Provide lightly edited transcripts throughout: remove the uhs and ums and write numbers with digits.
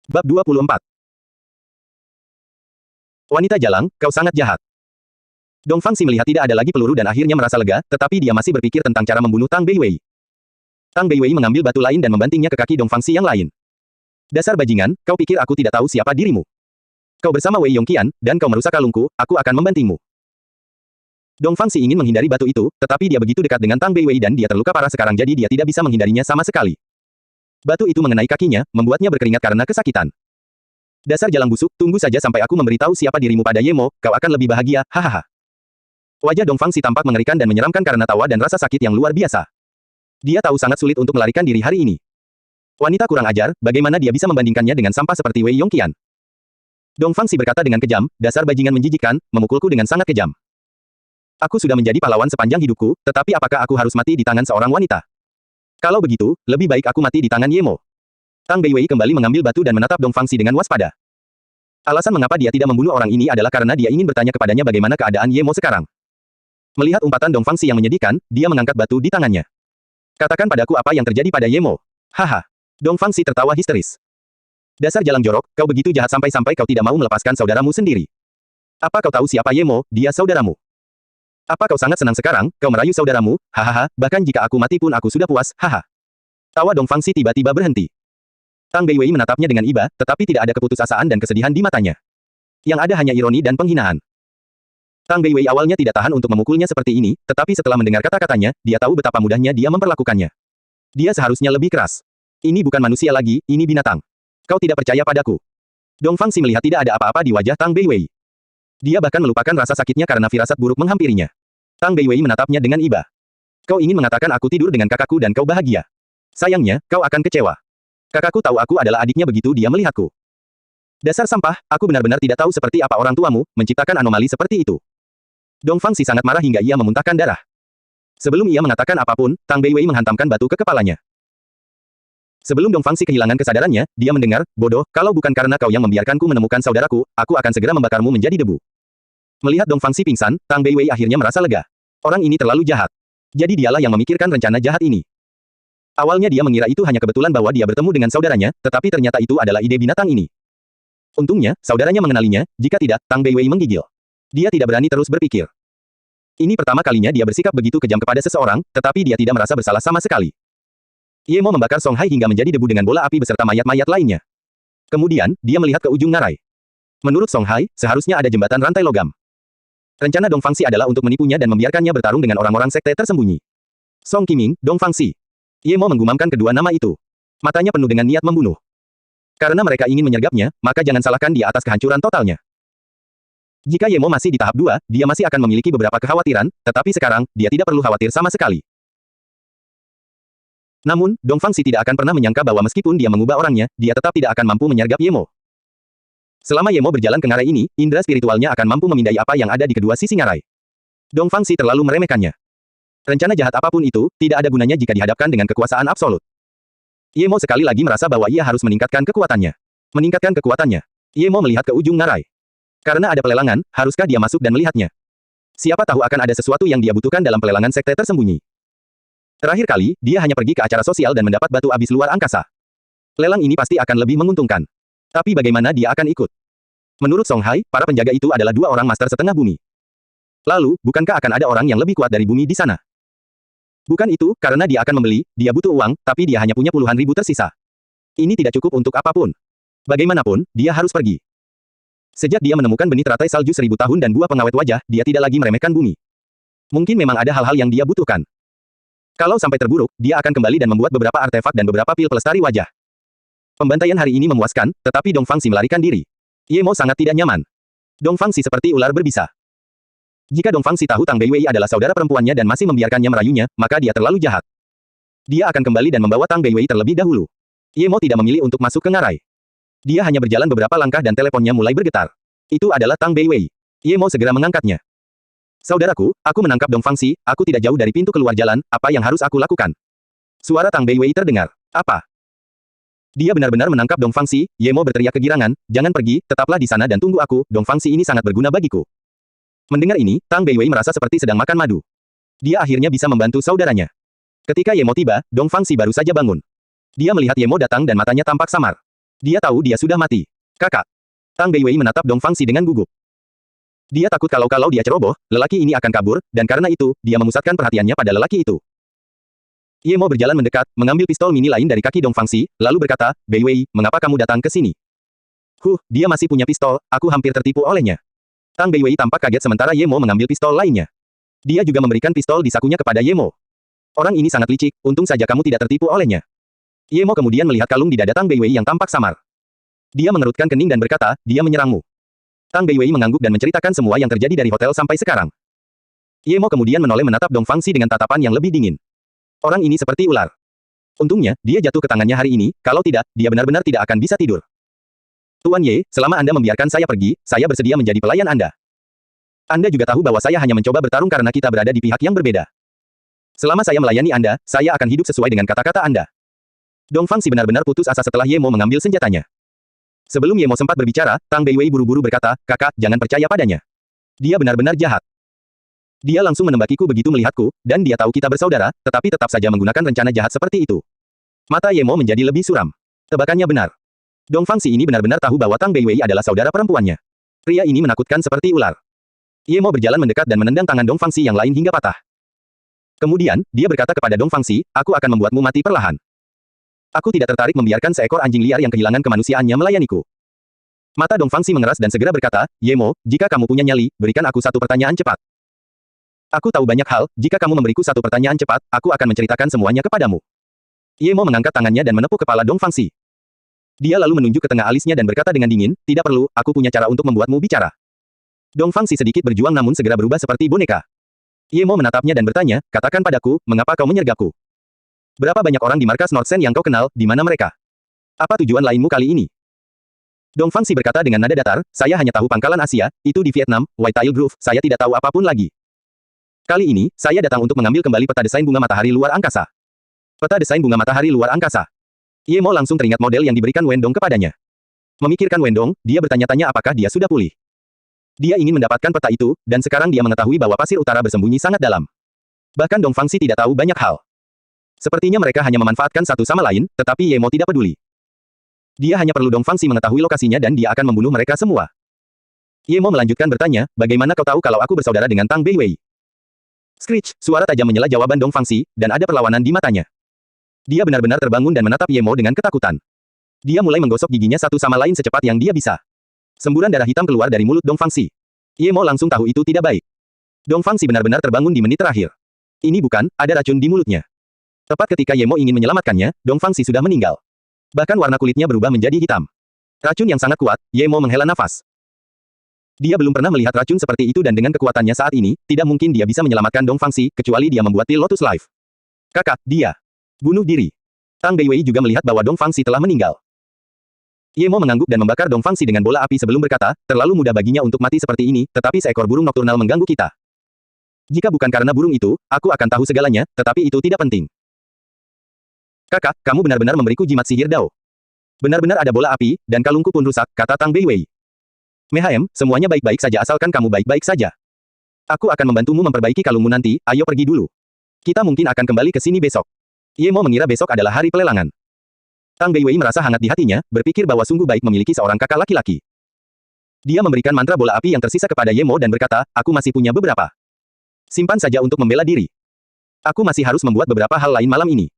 Bab 24. Wanita jalang, kau sangat jahat. Dongfangsi melihat tidak ada lagi peluru dan akhirnya merasa lega, tetapi dia masih berpikir tentang cara membunuh Tang Beiwei. Tang Beiwei mengambil batu lain dan membantingnya ke kaki Dongfangsi yang lain. Dasar bajingan, kau pikir aku tidak tahu siapa dirimu? Kau bersama Wei Yongqian, dan kau merusak kalungku, aku akan membantingmu. Dongfangsi ingin menghindari batu itu, tetapi dia begitu dekat dengan Tang Beiwei dan dia terluka parah sekarang jadi dia tidak bisa menghindarinya sama sekali. Batu itu mengenai kakinya, membuatnya berkeringat karena kesakitan. Dasar jalang busuk, tunggu saja sampai aku memberitahu siapa dirimu pada Yemo, kau akan lebih bahagia, hahaha. Wajah Dongfangsi tampak mengerikan dan menyeramkan karena tawa dan rasa sakit yang luar biasa. Dia tahu sangat sulit untuk melarikan diri hari ini. Wanita kurang ajar, bagaimana dia bisa membandingkannya dengan sampah seperti Wei Yongqian? Dongfangsi berkata dengan kejam, dasar bajingan menjijikkan, memukulku dengan sangat kejam. Aku sudah menjadi pahlawan sepanjang hidupku, tetapi apakah aku harus mati di tangan seorang wanita? Kalau begitu, lebih baik aku mati di tangan Yemo. Tang Beiwei kembali mengambil batu dan menatap Dongfangsi dengan waspada. Alasan mengapa dia tidak membunuh orang ini adalah karena dia ingin bertanya kepadanya bagaimana keadaan Yemo sekarang. Melihat umpatan Dongfangsi yang menyedihkan, dia mengangkat batu di tangannya. Katakan padaku apa yang terjadi pada Yemo. Haha. Dongfangsi tertawa histeris. Dasar jalang jorok, kau begitu jahat sampai-sampai kau tidak mau melepaskan saudaramu sendiri. Apa kau tahu siapa Yemo, dia saudaramu? Apa kau sangat senang sekarang, kau merayu saudaramu, hahaha, bahkan jika aku mati pun aku sudah puas, haha. Tawa Dongfangsi tiba-tiba berhenti. Tang Beiwei menatapnya dengan iba, tetapi tidak ada keputusasaan dan kesedihan di matanya. Yang ada hanya ironi dan penghinaan. Tang Beiwei awalnya tidak tahan untuk memukulnya seperti ini, tetapi setelah mendengar kata-katanya, dia tahu betapa mudahnya dia memperlakukannya. Dia seharusnya lebih keras. Ini bukan manusia lagi, ini binatang. Kau tidak percaya padaku. Dongfangsi melihat tidak ada apa-apa di wajah Tang Beiwei. Dia bahkan melupakan rasa sakitnya karena firasat buruk menghampirinya. Tang Beiwei menatapnya dengan iba. Kau ingin mengatakan aku tidur dengan kakakku dan kau bahagia. Sayangnya, kau akan kecewa. Kakakku tahu aku adalah adiknya begitu dia melihatku. Dasar sampah, aku benar-benar tidak tahu seperti apa orang tuamu, menciptakan anomali seperti itu. Dongfangsi sangat marah hingga ia memuntahkan darah. Sebelum ia mengatakan apapun, Tang Beiwei menghantamkan batu ke kepalanya. Sebelum Dongfangsi kehilangan kesadarannya, dia mendengar, bodoh, kalau bukan karena kau yang membiarkanku menemukan saudaraku, aku akan segera membakarmu menjadi debu. Melihat Dongfangsi pingsan, Tang Beiwei akhirnya merasa lega. Orang ini terlalu jahat. Jadi dialah yang memikirkan rencana jahat ini. Awalnya dia mengira itu hanya kebetulan bahwa dia bertemu dengan saudaranya, tetapi ternyata itu adalah ide binatang ini. Untungnya, saudaranya mengenalinya, jika tidak, Tang Beiwei menggigil. Dia tidak berani terus berpikir. Ini pertama kalinya dia bersikap begitu kejam kepada seseorang, tetapi dia tidak merasa bersalah sama sekali. Yemo membakar Song Hai hingga menjadi debu dengan bola api beserta mayat-mayat lainnya. Kemudian, dia melihat ke ujung ngarai. Menurut Song Hai, seharusnya ada jembatan rantai logam. Rencana Dongfangsi adalah untuk menipunya dan membiarkannya bertarung dengan orang-orang sekte tersembunyi. Song Qiming, Dongfangsi. Yemo menggumamkan kedua nama itu. Matanya penuh dengan niat membunuh. Karena mereka ingin menyergapnya, maka jangan salahkan dia atas kehancuran totalnya. Jika Yemo masih di tahap 2, dia masih akan memiliki beberapa kekhawatiran, tetapi sekarang, dia tidak perlu khawatir sama sekali. Namun, Dongfangsi tidak akan pernah menyangka bahwa meskipun dia mengubah orangnya, dia tetap tidak akan mampu menyergap Yemo. Selama Yemo berjalan ke ngarai ini, indera spiritualnya akan mampu memindai apa yang ada di kedua sisi ngarai. Dongfangsi terlalu meremehkannya. Rencana jahat apapun itu, tidak ada gunanya jika dihadapkan dengan kekuasaan absolut. Yemo sekali lagi merasa bahwa ia harus meningkatkan kekuatannya. Meningkatkan kekuatannya. Yemo melihat ke ujung ngarai. Karena ada pelelangan, haruskah dia masuk dan melihatnya? Siapa tahu akan ada sesuatu yang dia butuhkan dalam pelelangan sekte tersembunyi. Terakhir kali, dia hanya pergi ke acara sosial dan mendapat batu abis luar angkasa. Lelang ini pasti akan lebih menguntungkan. Tapi bagaimana dia akan ikut? Menurut Song Hai, para penjaga itu adalah dua orang master setengah bumi. Lalu, bukankah akan ada orang yang lebih kuat dari bumi di sana? Bukan itu, karena dia akan membeli, dia butuh uang, tapi dia hanya punya puluhan ribu tersisa. Ini tidak cukup untuk apapun. Bagaimanapun, dia harus pergi. Sejak dia menemukan benih teratai salju 1000 tahun dan buah pengawet wajah, dia tidak lagi meremehkan bumi. Mungkin memang ada hal-hal yang dia butuhkan. Kalau sampai terburuk, dia akan kembali dan membuat beberapa artefak dan beberapa pil pelestari wajah. Pembantaian hari ini memuaskan, tetapi Dongfangsi melarikan diri. Yemo sangat tidak nyaman. Dongfangsi seperti ular berbisa. Jika Dongfangsi tahu Tang Beiwei adalah saudara perempuannya dan masih membiarkannya merayunya, maka dia terlalu jahat. Dia akan kembali dan membawa Tang Beiwei terlebih dahulu. Yemo tidak memilih untuk masuk ke ngarai. Dia hanya berjalan beberapa langkah dan teleponnya mulai bergetar. Itu adalah Tang Beiwei. Yemo segera mengangkatnya. Saudaraku, aku menangkap Dongfangsi, aku tidak jauh dari pintu keluar jalan, apa yang harus aku lakukan? Suara Tang Beiwei terdengar. Apa? Dia benar-benar menangkap Dongfangsi, Yemo berteriak kegirangan, jangan pergi, tetaplah di sana dan tunggu aku, Dongfangsi ini sangat berguna bagiku. Mendengar ini, Tang Beiwei merasa seperti sedang makan madu. Dia akhirnya bisa membantu saudaranya. Ketika Yemo tiba, Dongfangsi baru saja bangun. Dia melihat Yemo datang dan matanya tampak samar. Dia tahu dia sudah mati. Kakak. Tang Beiwei menatap Dong Fangxi dengan gugup. Dia takut kalau dia ceroboh, lelaki ini akan kabur, dan karena itu, dia memusatkan perhatiannya pada lelaki itu. Ye Mo berjalan mendekat, mengambil pistol mini lain dari kaki Dong Fangxi, lalu berkata, Beiwei, mengapa kamu datang ke sini? Dia masih punya pistol, aku hampir tertipu olehnya. Tang Beiwei tampak kaget sementara Ye Mo mengambil pistol lainnya. Dia juga memberikan pistol di sakunya kepada Ye Mo. Orang ini sangat licik, untung saja kamu tidak tertipu olehnya. Ye Mo kemudian melihat kalung di dada Tang Beiwei yang tampak samar. Dia mengerutkan kening dan berkata, dia menyerangmu. Tang Beiwei mengangguk dan menceritakan semua yang terjadi dari hotel sampai sekarang. Ye Mo kemudian menoleh menatap Dong Fangxi dengan tatapan yang lebih dingin. Orang ini seperti ular. Untungnya, dia jatuh ke tangannya hari ini, kalau tidak, dia benar-benar tidak akan bisa tidur. Tuan Ye, selama Anda membiarkan saya pergi, saya bersedia menjadi pelayan Anda. Anda juga tahu bahwa saya hanya mencoba bertarung karena kita berada di pihak yang berbeda. Selama saya melayani Anda, saya akan hidup sesuai dengan kata-kata Anda. Dong Fangxi benar-benar putus asa setelah Ye Mo mengambil senjatanya. Sebelum Ye Mo sempat berbicara, Tang Beiwei buru-buru berkata, kakak, jangan percaya padanya. Dia benar-benar jahat. Dia langsung menembakiku begitu melihatku, dan dia tahu kita bersaudara, tetapi tetap saja menggunakan rencana jahat seperti itu. Mata Ye Mo menjadi lebih suram. Tebakannya benar. Dong Fangxi ini benar-benar tahu bahwa Tang Beiwei adalah saudara perempuannya. Pria ini menakutkan seperti ular. Ye Mo berjalan mendekat dan menendang tangan Dong Fangxi yang lain hingga patah. Kemudian, dia berkata kepada Dong Fangxi, aku akan membuatmu mati perlahan. Aku tidak tertarik membiarkan seekor anjing liar yang kehilangan kemanusiaannya melayaniku. Mata Dong Fangxi mengeras dan segera berkata, Ye Mo, jika kamu punya nyali, berikan aku satu pertanyaan cepat. Aku tahu banyak hal, jika kamu memberiku satu pertanyaan cepat, aku akan menceritakan semuanya kepadamu. Ye Mo mengangkat tangannya dan menepuk kepala Dong Fangxi. Dia lalu menunjuk ke tengah alisnya dan berkata dengan dingin, tidak perlu, aku punya cara untuk membuatmu bicara. Dong Fangxi sedikit berjuang namun segera berubah seperti boneka. Ye Mo menatapnya dan bertanya, katakan padaku, mengapa kau menyergapku? Berapa banyak orang di markas Nordsen yang kau kenal, di mana mereka? Apa tujuan lainmu kali ini? Dong Fangxi berkata dengan nada datar, saya hanya tahu pangkalan Asia, itu di Vietnam, White Tail Grove, saya tidak tahu apapun lagi. Kali ini, saya datang untuk mengambil kembali peta desain bunga matahari luar angkasa. Peta desain bunga matahari luar angkasa. Ye Mo langsung teringat model yang diberikan Wendong kepadanya. Memikirkan Wendong, dia bertanya-tanya apakah dia sudah pulih. Dia ingin mendapatkan peta itu, dan sekarang dia mengetahui bahwa pasir utara bersembunyi sangat dalam. Bahkan Dong Fangxi tidak tahu banyak hal. Sepertinya mereka hanya memanfaatkan satu sama lain, tetapi Ye Mo tidak peduli. Dia hanya perlu Dong Fangxi mengetahui lokasinya dan dia akan membunuh mereka semua. Ye Mo melanjutkan bertanya, bagaimana kau tahu kalau aku bersaudara dengan Tang Beiwei? Screech, suara tajam menyela jawaban Dong Fangxi, dan ada perlawanan di matanya. Dia benar-benar terbangun dan menatap Ye Mo dengan ketakutan. Dia mulai menggosok giginya satu sama lain secepat yang dia bisa. Semburan darah hitam keluar dari mulut Dong Fangxi. Ye Mo langsung tahu itu tidak baik. Dong Fangxi benar-benar terbangun di menit terakhir. Ini bukan, ada racun di mulutnya. Tepat ketika Ye Mo ingin menyelamatkannya, Dong Fangxi sudah meninggal. Bahkan warna kulitnya berubah menjadi hitam. Racun yang sangat kuat, Ye Mo menghela nafas. Dia belum pernah melihat racun seperti itu dan dengan kekuatannya saat ini, tidak mungkin dia bisa menyelamatkan Dong Fangxi, kecuali dia membuat pil Lotus Life. Kakak, dia bunuh diri. Tang Beiwei juga melihat bahwa Dong Fangxi telah meninggal. Ye Mo mengangguk dan membakar Dong Fangxi dengan bola api sebelum berkata, terlalu mudah baginya untuk mati seperti ini, tetapi seekor burung nokturnal mengganggu kita. Jika bukan karena burung itu, aku akan tahu segalanya, tetapi itu tidak penting. Kakak, kamu benar-benar memberiku jimat sihir Dao. Benar-benar ada bola api, dan kalungku pun rusak, kata Tang Beiwei. Mehaem, semuanya baik-baik saja asalkan kamu baik-baik saja. Aku akan membantumu memperbaiki kalungmu nanti, ayo pergi dulu. Kita mungkin akan kembali ke sini besok. Ye Mo mengira besok adalah hari pelelangan. Tang Beiwei merasa hangat di hatinya, berpikir bahwa sungguh baik memiliki seorang kakak laki-laki. Dia memberikan mantra bola api yang tersisa kepada Ye Mo dan berkata, aku masih punya beberapa. Simpan saja untuk membela diri. Aku masih harus membuat beberapa hal lain malam ini.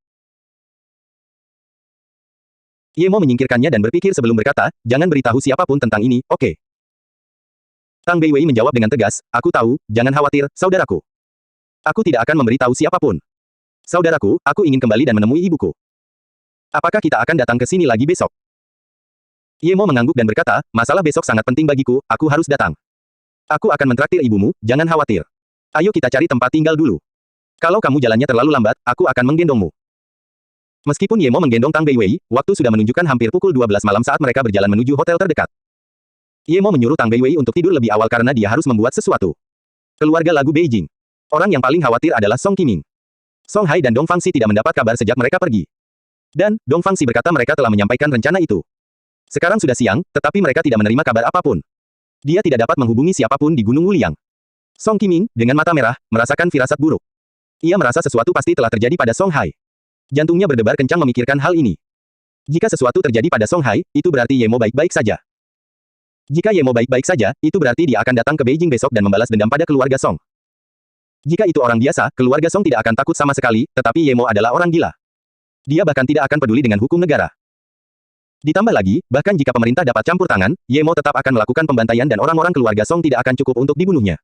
Ye Mo menyingkirkannya dan berpikir sebelum berkata, jangan beritahu siapapun tentang ini, oke? Tang Beiwei menjawab dengan tegas, aku tahu, jangan khawatir, saudaraku. Aku tidak akan memberitahu siapapun. Saudaraku, aku ingin kembali dan menemui ibuku. Apakah kita akan datang ke sini lagi besok? Ye Mo mengangguk dan berkata, masalah besok sangat penting bagiku, aku harus datang. Aku akan mentraktir ibumu, jangan khawatir. Ayo kita cari tempat tinggal dulu. Kalau kamu jalannya terlalu lambat, aku akan menggendongmu. Meskipun Ye Mo menggendong Tang Beiwei, waktu sudah menunjukkan hampir pukul 12 malam saat mereka berjalan menuju hotel terdekat. Ye Mo menyuruh Tang Beiwei untuk tidur lebih awal karena dia harus membuat sesuatu. Keluarga lagu Beijing. Orang yang paling khawatir adalah Song Qiming. Song Hai dan Dong Fangxi tidak mendapat kabar sejak mereka pergi. Dan, Dong Fangxi berkata mereka telah menyampaikan rencana itu. Sekarang sudah siang, tetapi mereka tidak menerima kabar apapun. Dia tidak dapat menghubungi siapapun di Gunung Wuliang. Song Qiming, dengan mata merah, merasakan firasat buruk. Ia merasa sesuatu pasti telah terjadi pada Song Hai. Jantungnya berdebar kencang memikirkan hal ini. Jika sesuatu terjadi pada Song Hai, itu berarti Ye Mo baik-baik saja. Jika Ye Mo baik-baik saja, itu berarti dia akan datang ke Beijing besok dan membalas dendam pada keluarga Song. Jika itu orang biasa, keluarga Song tidak akan takut sama sekali, tetapi Ye Mo adalah orang gila. Dia bahkan tidak akan peduli dengan hukum negara. Ditambah lagi, bahkan jika pemerintah dapat campur tangan, Ye Mo tetap akan melakukan pembantaian dan orang-orang keluarga Song tidak akan cukup untuk dibunuhnya.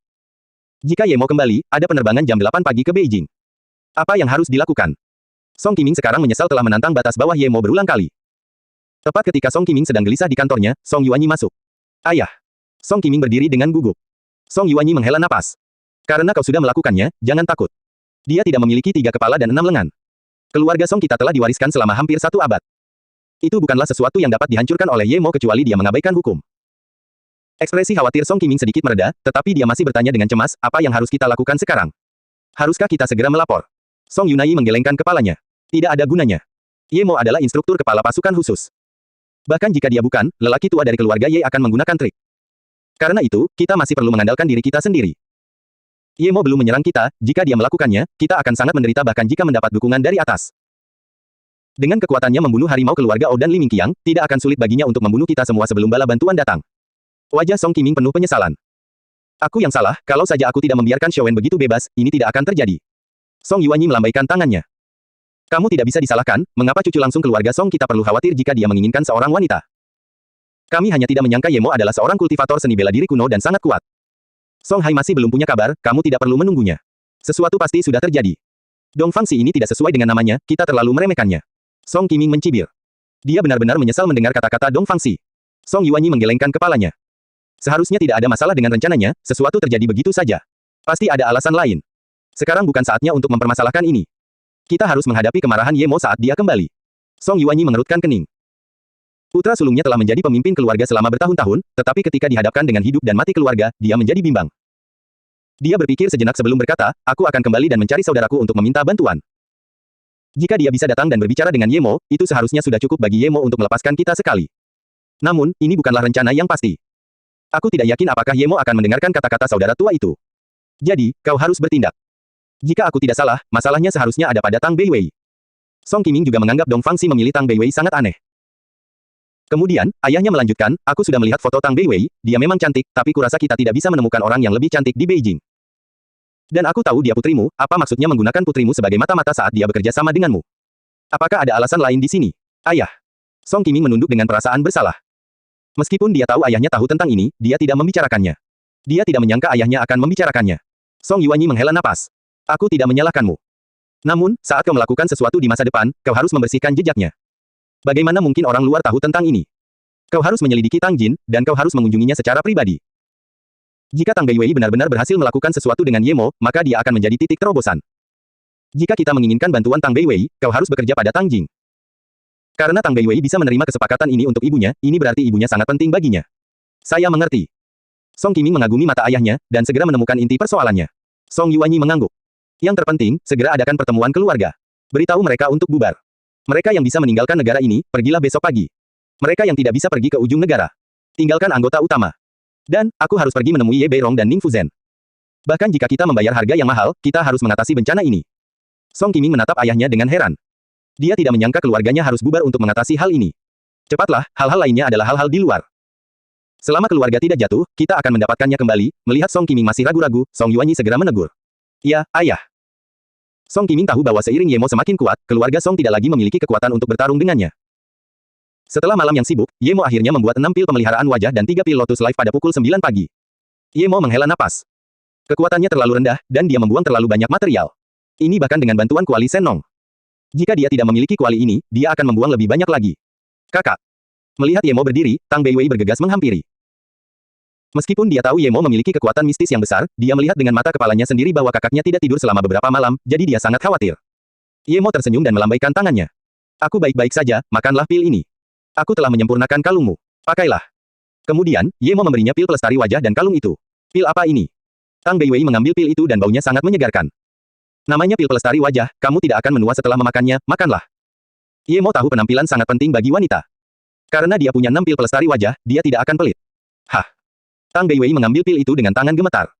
Jika Ye Mo kembali, ada penerbangan jam 8 pagi ke Beijing. Apa yang harus dilakukan? Song Qiming sekarang menyesal telah menantang batas bawah Ye Mo berulang kali. Tepat ketika Song Qiming sedang gelisah di kantornya, Song Yuanyi masuk. Ayah. Song Qiming berdiri dengan gugup. Song Yuanyi menghela napas. Karena kau sudah melakukannya, jangan takut. Dia tidak memiliki 3 kepala dan 6 lengan. Keluarga Song kita telah diwariskan selama hampir 1 abad. Itu bukanlah sesuatu yang dapat dihancurkan oleh Ye Mo kecuali dia mengabaikan hukum. Ekspresi khawatir Song Qiming sedikit mereda, tetapi dia masih bertanya dengan cemas, apa yang harus kita lakukan sekarang? Haruskah kita segera melapor? Song Yunai menggelengkan kepalanya. Tidak ada gunanya. Ye Mo adalah instruktur kepala pasukan khusus. Bahkan jika dia bukan, lelaki tua dari keluarga Ye akan menggunakan trik. Karena itu, kita masih perlu mengandalkan diri kita sendiri. Ye Mo belum menyerang kita, jika dia melakukannya, kita akan sangat menderita bahkan jika mendapat dukungan dari atas. Dengan kekuatannya membunuh harimau keluarga Ou dan Li Mingqiang, tidak akan sulit baginya untuk membunuh kita semua sebelum bala bantuan datang. Wajah Song Qiming penuh penyesalan. Aku yang salah, kalau saja aku tidak membiarkan Xiaowen begitu bebas, ini tidak akan terjadi. Song Yuanyi melambaikan tangannya. Kamu tidak bisa disalahkan, mengapa cucu langsung keluarga Song kita perlu khawatir jika dia menginginkan seorang wanita? Kami hanya tidak menyangka Ye Mo adalah seorang kultivator seni bela diri kuno dan sangat kuat. Song Hai masih belum punya kabar, kamu tidak perlu menunggunya. Sesuatu pasti sudah terjadi. Dong Fangxi ini tidak sesuai dengan namanya, kita terlalu meremehkannya. Song Qiming mencibir. Dia benar-benar menyesal mendengar kata-kata Dong Fangxi. Song Yuanyi menggelengkan kepalanya. Seharusnya tidak ada masalah dengan rencananya, sesuatu terjadi begitu saja. Pasti ada alasan lain. Sekarang bukan saatnya untuk mempermasalahkan ini. Kita harus menghadapi kemarahan Ye Mo saat dia kembali. Song Yuanyi mengerutkan kening. Putra sulungnya telah menjadi pemimpin keluarga selama bertahun-tahun, tetapi ketika dihadapkan dengan hidup dan mati keluarga, dia menjadi bimbang. Dia berpikir sejenak sebelum berkata, aku akan kembali dan mencari saudaraku untuk meminta bantuan. Jika dia bisa datang dan berbicara dengan Ye Mo, itu seharusnya sudah cukup bagi Ye Mo untuk melepaskan kita sekali. Namun, ini bukanlah rencana yang pasti. Aku tidak yakin apakah Ye Mo akan mendengarkan kata-kata saudara tua itu. Jadi, kau harus bertindak. Jika aku tidak salah, masalahnya seharusnya ada pada Tang Beiwei. Song Qiming juga menganggap Dong Fangxi memilih Tang Beiwei sangat aneh. Kemudian, ayahnya melanjutkan, aku sudah melihat foto Tang Beiwei, dia memang cantik, tapi kurasa kita tidak bisa menemukan orang yang lebih cantik di Beijing. Dan aku tahu dia putrimu, apa maksudnya menggunakan putrimu sebagai mata-mata saat dia bekerja sama denganmu? Apakah ada alasan lain di sini? Ayah. Song Qiming menunduk dengan perasaan bersalah. Meskipun dia tahu ayahnya tahu tentang ini, dia tidak membicarakannya. Dia tidak menyangka ayahnya akan membicarakannya. Song Yuanyi menghela napas. Aku tidak menyalahkanmu. Namun, saat kau melakukan sesuatu di masa depan, kau harus membersihkan jejaknya. Bagaimana mungkin orang luar tahu tentang ini? Kau harus menyelidiki Tang Jin, dan kau harus mengunjunginya secara pribadi. Jika Tang Beiwei benar-benar berhasil melakukan sesuatu dengan Ye Mo, maka dia akan menjadi titik terobosan. Jika kita menginginkan bantuan Tang Beiwei, kau harus bekerja pada Tang Jing. Karena Tang Beiwei bisa menerima kesepakatan ini untuk ibunya, ini berarti ibunya sangat penting baginya. Saya mengerti. Song Qiming mengagumi mata ayahnya, dan segera menemukan inti persoalannya. Song Yuanyi mengangguk. Yang terpenting, segera adakan pertemuan keluarga. Beritahu mereka untuk bubar. Mereka yang bisa meninggalkan negara ini, pergilah besok pagi. Mereka yang tidak bisa pergi ke ujung negara. Tinggalkan anggota utama. Dan, aku harus pergi menemui Ye Beirong dan Ning Fuzhen. Bahkan jika kita membayar harga yang mahal, kita harus mengatasi bencana ini. Song Qiming menatap ayahnya dengan heran. Dia tidak menyangka keluarganya harus bubar untuk mengatasi hal ini. Cepatlah, hal-hal lainnya adalah hal-hal di luar. Selama keluarga tidak jatuh, kita akan mendapatkannya kembali. Melihat Song Qiming masih ragu-ragu, Song Yuanyi segera menegur. Ya, ayah. Song Qiming tahu bahwa seiring Ye Mo semakin kuat, keluarga Song tidak lagi memiliki kekuatan untuk bertarung dengannya. Setelah malam yang sibuk, Ye Mo akhirnya membuat 6 pil pemeliharaan wajah dan 3 pil Lotus Life pada pukul 9 pagi. Ye Mo menghela napas. Kekuatannya terlalu rendah, dan dia membuang terlalu banyak material. Ini bahkan dengan bantuan kuali Senong. Jika dia tidak memiliki kuali ini, dia akan membuang lebih banyak lagi. Kakak. Melihat Ye Mo berdiri, Tang Beiwei bergegas menghampiri. Meskipun dia tahu Ye Mo memiliki kekuatan mistis yang besar, dia melihat dengan mata kepalanya sendiri bahwa kakaknya tidak tidur selama beberapa malam, jadi dia sangat khawatir. Ye Mo tersenyum dan melambaikan tangannya. Aku baik-baik saja, makanlah pil ini. Aku telah menyempurnakan kalungmu. Pakailah. Kemudian, Ye Mo memberinya pil pelestari wajah dan kalung itu. Pil apa ini? Tang Beiwei mengambil pil itu dan baunya sangat menyegarkan. Namanya pil pelestari wajah, kamu tidak akan menua setelah memakannya, makanlah. Ye Mo tahu penampilan sangat penting bagi wanita. Karena dia punya 6 pil pelestari wajah, dia tidak akan pelit. Hah. Tang Beiwei mengambil pil itu dengan tangan gemetar.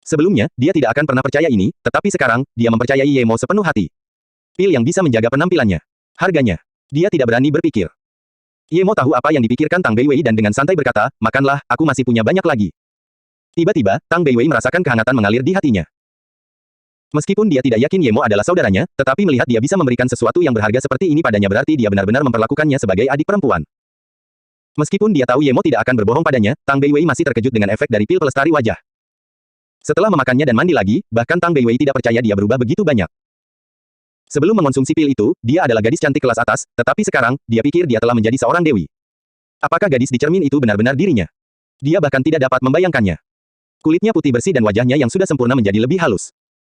Sebelumnya, dia tidak akan pernah percaya ini, tetapi sekarang, dia mempercayai Ye Mo sepenuh hati. Pil yang bisa menjaga penampilannya. Harganya. Dia tidak berani berpikir. Ye Mo tahu apa yang dipikirkan Tang Beiwei dan dengan santai berkata, makanlah, aku masih punya banyak lagi. Tiba-tiba, Tang Beiwei merasakan kehangatan mengalir di hatinya. Meskipun dia tidak yakin Ye Mo adalah saudaranya, tetapi melihat dia bisa memberikan sesuatu yang berharga seperti ini padanya berarti dia benar-benar memperlakukannya sebagai adik perempuan. Meskipun dia tahu Ye Mo tidak akan berbohong padanya, Tang Beiwei masih terkejut dengan efek dari pil pelestari wajah. Setelah memakannya dan mandi lagi, bahkan Tang Beiwei tidak percaya dia berubah begitu banyak. Sebelum mengonsumsi pil itu, dia adalah gadis cantik kelas atas, tetapi sekarang, dia pikir dia telah menjadi seorang dewi. Apakah gadis di cermin itu benar-benar dirinya? Dia bahkan tidak dapat membayangkannya. Kulitnya putih bersih dan wajahnya yang sudah sempurna menjadi lebih halus.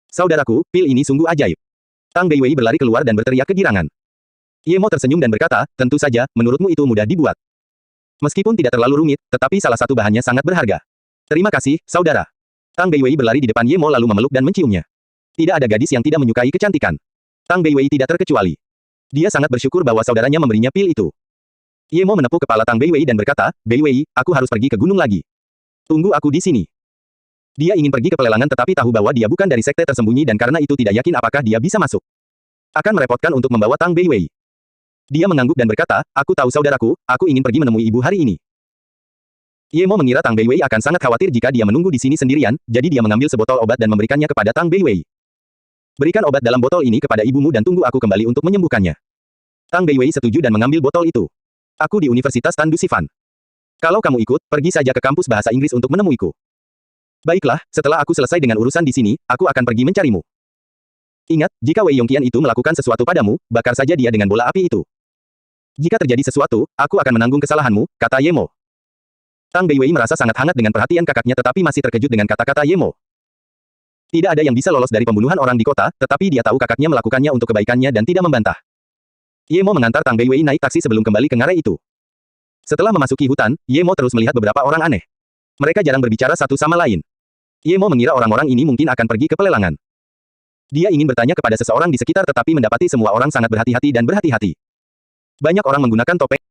Saudaraku, pil ini sungguh ajaib. Tang Beiwei berlari keluar dan berteriak kegirangan. Ye Mo tersenyum dan berkata, tentu saja, menurutmu itu mudah dibuat. Meskipun tidak terlalu rumit, tetapi salah satu bahannya sangat berharga. Terima kasih, saudara. Tang Beiwei berlari di depan Ye Mo lalu memeluk dan menciumnya. Tidak ada gadis yang tidak menyukai kecantikan. Tang Beiwei tidak terkecuali. Dia sangat bersyukur bahwa saudaranya memberinya pil itu. Ye Mo menepuk kepala Tang Beiwei dan berkata, Beiwei, aku harus pergi ke gunung lagi. Tunggu aku di sini. Dia ingin pergi ke pelelangan tetapi tahu bahwa dia bukan dari sekte tersembunyi dan karena itu tidak yakin apakah dia bisa masuk. Akan merepotkan untuk membawa Tang Beiwei. Dia mengangguk dan berkata, aku tahu saudaraku, aku ingin pergi menemui ibu hari ini. Ye Mo mengira Tang Beiwei akan sangat khawatir jika dia menunggu di sini sendirian, jadi dia mengambil sebotol obat dan memberikannya kepada Tang Beiwei. Berikan obat dalam botol ini kepada ibumu dan tunggu aku kembali untuk menyembuhkannya. Tang Beiwei setuju dan mengambil botol itu. Aku di Universitas Tan Dusifan. Kalau kamu ikut, pergi saja ke kampus bahasa Inggris untuk menemuiku. Baiklah, setelah aku selesai dengan urusan di sini, aku akan pergi mencarimu. Ingat, jika Wei Yongqian itu melakukan sesuatu padamu, bakar saja dia dengan bola api itu. Jika terjadi sesuatu, aku akan menanggung kesalahanmu, kata Ye Mo. Tang Beiwei merasa sangat hangat dengan perhatian kakaknya tetapi masih terkejut dengan kata-kata Ye Mo. Tidak ada yang bisa lolos dari pembunuhan orang di kota, tetapi dia tahu kakaknya melakukannya untuk kebaikannya dan tidak membantah. Ye Mo mengantar Tang Beiwei naik taksi sebelum kembali ke ngarai itu. Setelah memasuki hutan, Ye Mo terus melihat beberapa orang aneh. Mereka jarang berbicara satu sama lain. Ye Mo mengira orang-orang ini mungkin akan pergi ke pelelangan. Dia ingin bertanya kepada seseorang di sekitar tetapi mendapati semua orang sangat berhati-hati dan berhati-hati. Banyak orang menggunakan topeng.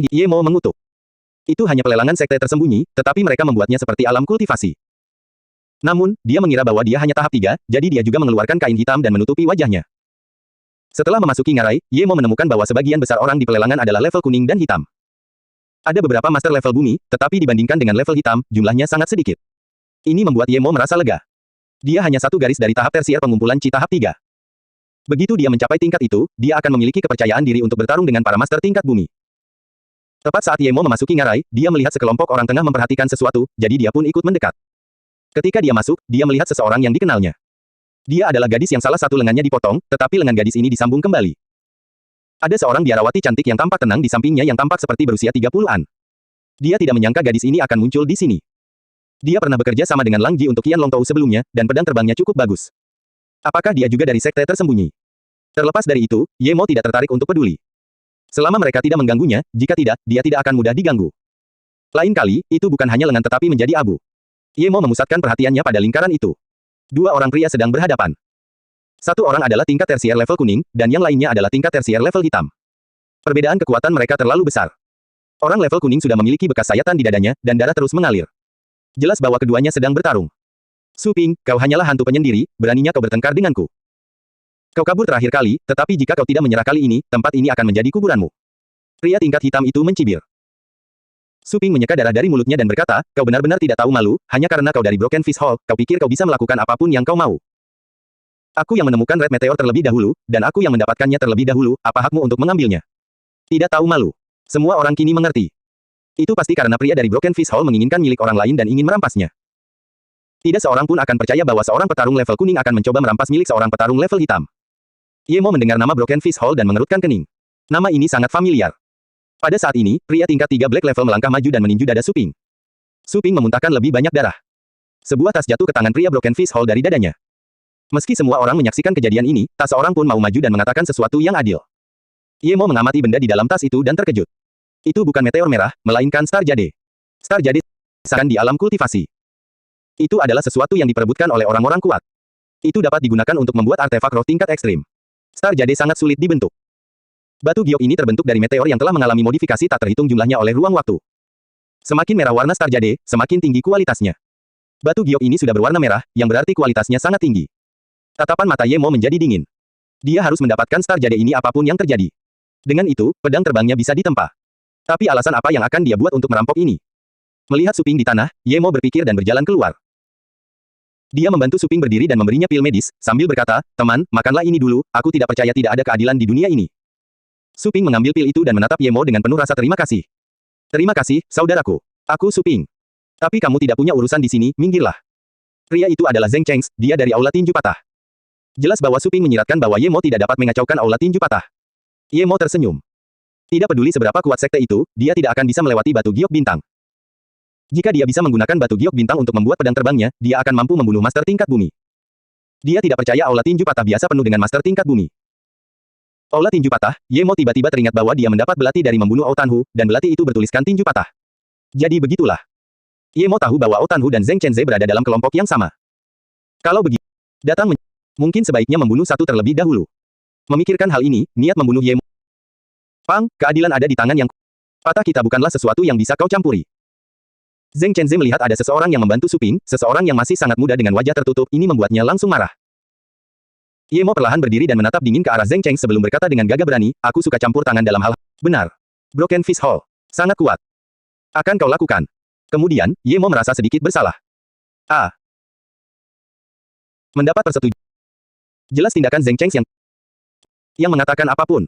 Ye Mo mengutuk. Itu hanya pelelangan sekte tersembunyi, tetapi mereka membuatnya seperti alam kultivasi. Namun, dia mengira bahwa dia hanya tahap 3, jadi dia juga mengeluarkan kain hitam dan menutupi wajahnya. Setelah memasuki ngarai, Ye Mo menemukan bahwa sebagian besar orang di pelelangan adalah level kuning dan hitam. Ada beberapa master level bumi, tetapi dibandingkan dengan level hitam, jumlahnya sangat sedikit. Ini membuat Ye Mo merasa lega. Dia hanya satu garis dari tahap tersier pengumpulan Chi tahap 3. Begitu dia mencapai tingkat itu, dia akan memiliki kepercayaan diri untuk bertarung dengan para master tingkat bumi. Tepat saat Ye Mo memasuki ngarai, dia melihat sekelompok orang tengah memperhatikan sesuatu, jadi dia pun ikut mendekat. Ketika dia masuk, dia melihat seseorang yang dikenalnya. Dia adalah gadis yang salah satu lengannya dipotong, tetapi lengan gadis ini disambung kembali. Ada seorang biarawati cantik yang tampak tenang di sampingnya yang tampak seperti berusia 30-an. Dia tidak menyangka gadis ini akan muncul di sini. Dia pernah bekerja sama dengan Lang Ji untuk Qian Long Tou sebelumnya, dan pedang terbangnya cukup bagus. Apakah dia juga dari sekte tersembunyi? Terlepas dari itu, Ye Mo tidak tertarik untuk peduli. Selama mereka tidak mengganggunya, jika tidak, dia tidak akan mudah diganggu. Lain kali, itu bukan hanya lengan tetapi menjadi abu. Ye Mo memusatkan perhatiannya pada lingkaran itu. Dua orang pria sedang berhadapan. Satu orang adalah tingkat tersier level kuning, dan yang lainnya adalah tingkat tersier level hitam. Perbedaan kekuatan mereka terlalu besar. Orang level kuning sudah memiliki bekas sayatan di dadanya, dan darah terus mengalir. Jelas bahwa keduanya sedang bertarung. Su Ping, kau hanyalah hantu penyendiri, beraninya kau bertengkar denganku. Kau kabur terakhir kali, tetapi jika kau tidak menyerah kali ini, tempat ini akan menjadi kuburanmu. Pria tingkat hitam itu mencibir. Su Ping menyeka darah dari mulutnya dan berkata, kau benar-benar tidak tahu malu, hanya karena kau dari Broken Fish Hall, kau pikir kau bisa melakukan apapun yang kau mau. Aku yang menemukan Red Meteor terlebih dahulu, dan aku yang mendapatkannya terlebih dahulu, apa hakmu untuk mengambilnya? Tidak tahu malu. Semua orang kini mengerti. Itu pasti karena pria dari Broken Fish Hall menginginkan milik orang lain dan ingin merampasnya. Tidak seorang pun akan percaya bahwa seorang petarung level kuning akan mencoba merampas milik seorang petarung level hitam. Ye Mo mendengar nama Broken Fish Hall dan mengerutkan kening. Nama ini sangat familiar. Pada saat ini, pria tingkat 3 Black Level melangkah maju dan meninju dada Su Ping. Su Ping memuntahkan lebih banyak darah. Sebuah tas jatuh ke tangan pria Broken Fish Hall dari dadanya. Meski semua orang menyaksikan kejadian ini, tak seorang pun mau maju dan mengatakan sesuatu yang adil. Ye Mo mengamati benda di dalam tas itu dan terkejut. Itu bukan meteor merah, melainkan Star Jade. Star Jade akan di alam kultivasi. Itu adalah sesuatu yang diperebutkan oleh orang-orang kuat. Itu dapat digunakan untuk membuat artefak roh tingkat ekstrim. Star Jade sangat sulit dibentuk. Batu giok ini terbentuk dari meteor yang telah mengalami modifikasi tak terhitung jumlahnya oleh ruang waktu. Semakin merah warna Star Jade, semakin tinggi kualitasnya. Batu giok ini sudah berwarna merah, yang berarti kualitasnya sangat tinggi. Tatapan mata Ye Mo menjadi dingin. Dia harus mendapatkan star jade ini apapun yang terjadi. Dengan itu, pedang terbangnya bisa ditempa. Tapi alasan apa yang akan dia buat untuk merampok ini? Melihat Su Ping di tanah, Ye Mo berpikir dan berjalan keluar. Dia membantu Su Ping berdiri dan memberinya pil medis, sambil berkata, "Teman, makanlah ini dulu, aku tidak percaya tidak ada keadilan di dunia ini." Su Ping mengambil pil itu dan menatap Ye Mo dengan penuh rasa terima kasih. "Terima kasih, saudaraku. Aku Su Ping. Tapi kamu tidak punya urusan di sini, minggirlah." Pria itu adalah Zheng Cheng, dia dari Aula Tinju Patah. Jelas bahwa Su Ping menyiratkan bahwa Ye Mo tidak dapat mengacaukan Aula Tinju Patah. Ye Mo tersenyum. Tidak peduli seberapa kuat sekte itu, dia tidak akan bisa melewati batu giok bintang. Jika dia bisa menggunakan batu giok bintang untuk membuat pedang terbangnya, dia akan mampu membunuh master tingkat bumi. Dia tidak percaya Aula Tinju Patah biasa penuh dengan master tingkat bumi. Aula Tinju Patah, Ye Mo tiba-tiba teringat bahwa dia mendapat belati dari membunuh Ao Tanhu, dan belati itu bertuliskan Tinju Patah. Jadi begitulah. Ye Mo tahu bahwa Ao Tanhu dan Zheng Chenze berada dalam kelompok yang sama. Kalau begitu, mungkin sebaiknya membunuh satu terlebih dahulu. Memikirkan hal ini, niat membunuh Ye Mo. Pang, keadilan ada di tangan yang patah kita bukanlah sesuatu yang bisa kau campuri. Zheng Chenze melihat ada seseorang yang membantu Su Ping, seseorang yang masih sangat muda dengan wajah tertutup, ini membuatnya langsung marah. Ye Mo perlahan berdiri dan menatap dingin ke arah Zheng Cheng sebelum berkata dengan gagah berani, "Aku suka campur tangan dalam hal." Benar. Broken Fist Hall. Sangat kuat. Akan kau lakukan. Kemudian, Ye Mo merasa sedikit bersalah. Mendapat persetujuan. Jelas tindakan Zheng Cheng yang mengatakan apapun.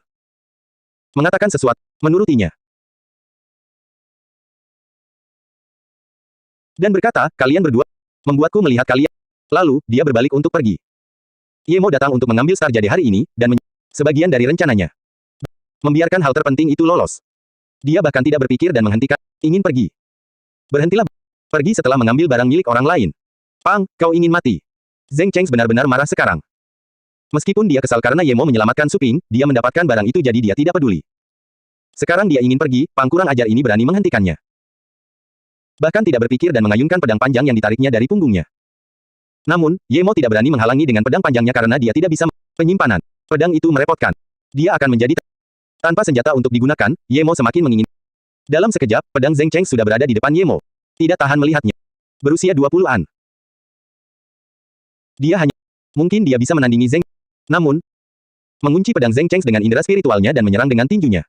Mengatakan sesuatu, menurutinya. Dan berkata, "Kalian berdua membuatku melihat kalian." Lalu, dia berbalik untuk pergi. Ye Mo datang untuk mengambil star jade hari ini, dan sebagian dari rencananya. Membiarkan hal terpenting itu lolos. Dia bahkan tidak berpikir dan menghentikan, ingin pergi. Berhentilah. Pergi setelah mengambil barang milik orang lain. Pang, kau ingin mati. Zheng Cheng benar-benar marah sekarang. Meskipun dia kesal karena Ye Mo menyelamatkan Su Ping, dia mendapatkan barang itu jadi dia tidak peduli. Sekarang dia ingin pergi, Pang kurang ajar ini berani menghentikannya. Bahkan tidak berpikir dan mengayunkan pedang panjang yang ditariknya dari punggungnya. Namun, Ye Mo tidak berani menghalangi dengan pedang panjangnya karena dia tidak bisa penyimpanan. Pedang itu merepotkan. Dia akan menjadi tanpa senjata untuk digunakan, Ye Mo semakin menginginkan. Dalam sekejap, pedang Zheng Cheng sudah berada di depan Ye Mo. Tidak tahan melihatnya. Berusia 20-an. Dia hanya mungkin dia bisa menandingi Zheng. Namun, mengunci pedang Zheng Cheng dengan indera spiritualnya dan menyerang dengan tinjunya.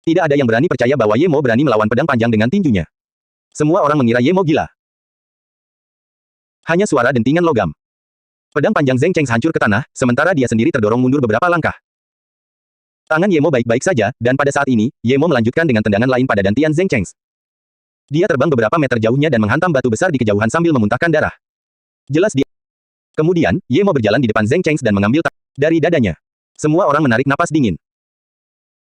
Tidak ada yang berani percaya bahwa Ye Mo berani melawan pedang panjang dengan tinjunya. Semua orang mengira Ye Mo gila. Hanya suara dentingan logam. Pedang panjang Zheng Cheng hancur ke tanah, sementara dia sendiri terdorong mundur beberapa langkah. Tangan Ye Mo baik-baik saja, dan pada saat ini, Ye Mo melanjutkan dengan tendangan lain pada dantian Zheng Cheng. Dia terbang beberapa meter jauhnya dan menghantam batu besar di kejauhan sambil memuntahkan darah. Jelas dia. Kemudian, Ye Mo berjalan di depan Zheng Cheng dan mengambil dari dadanya. Semua orang menarik napas dingin.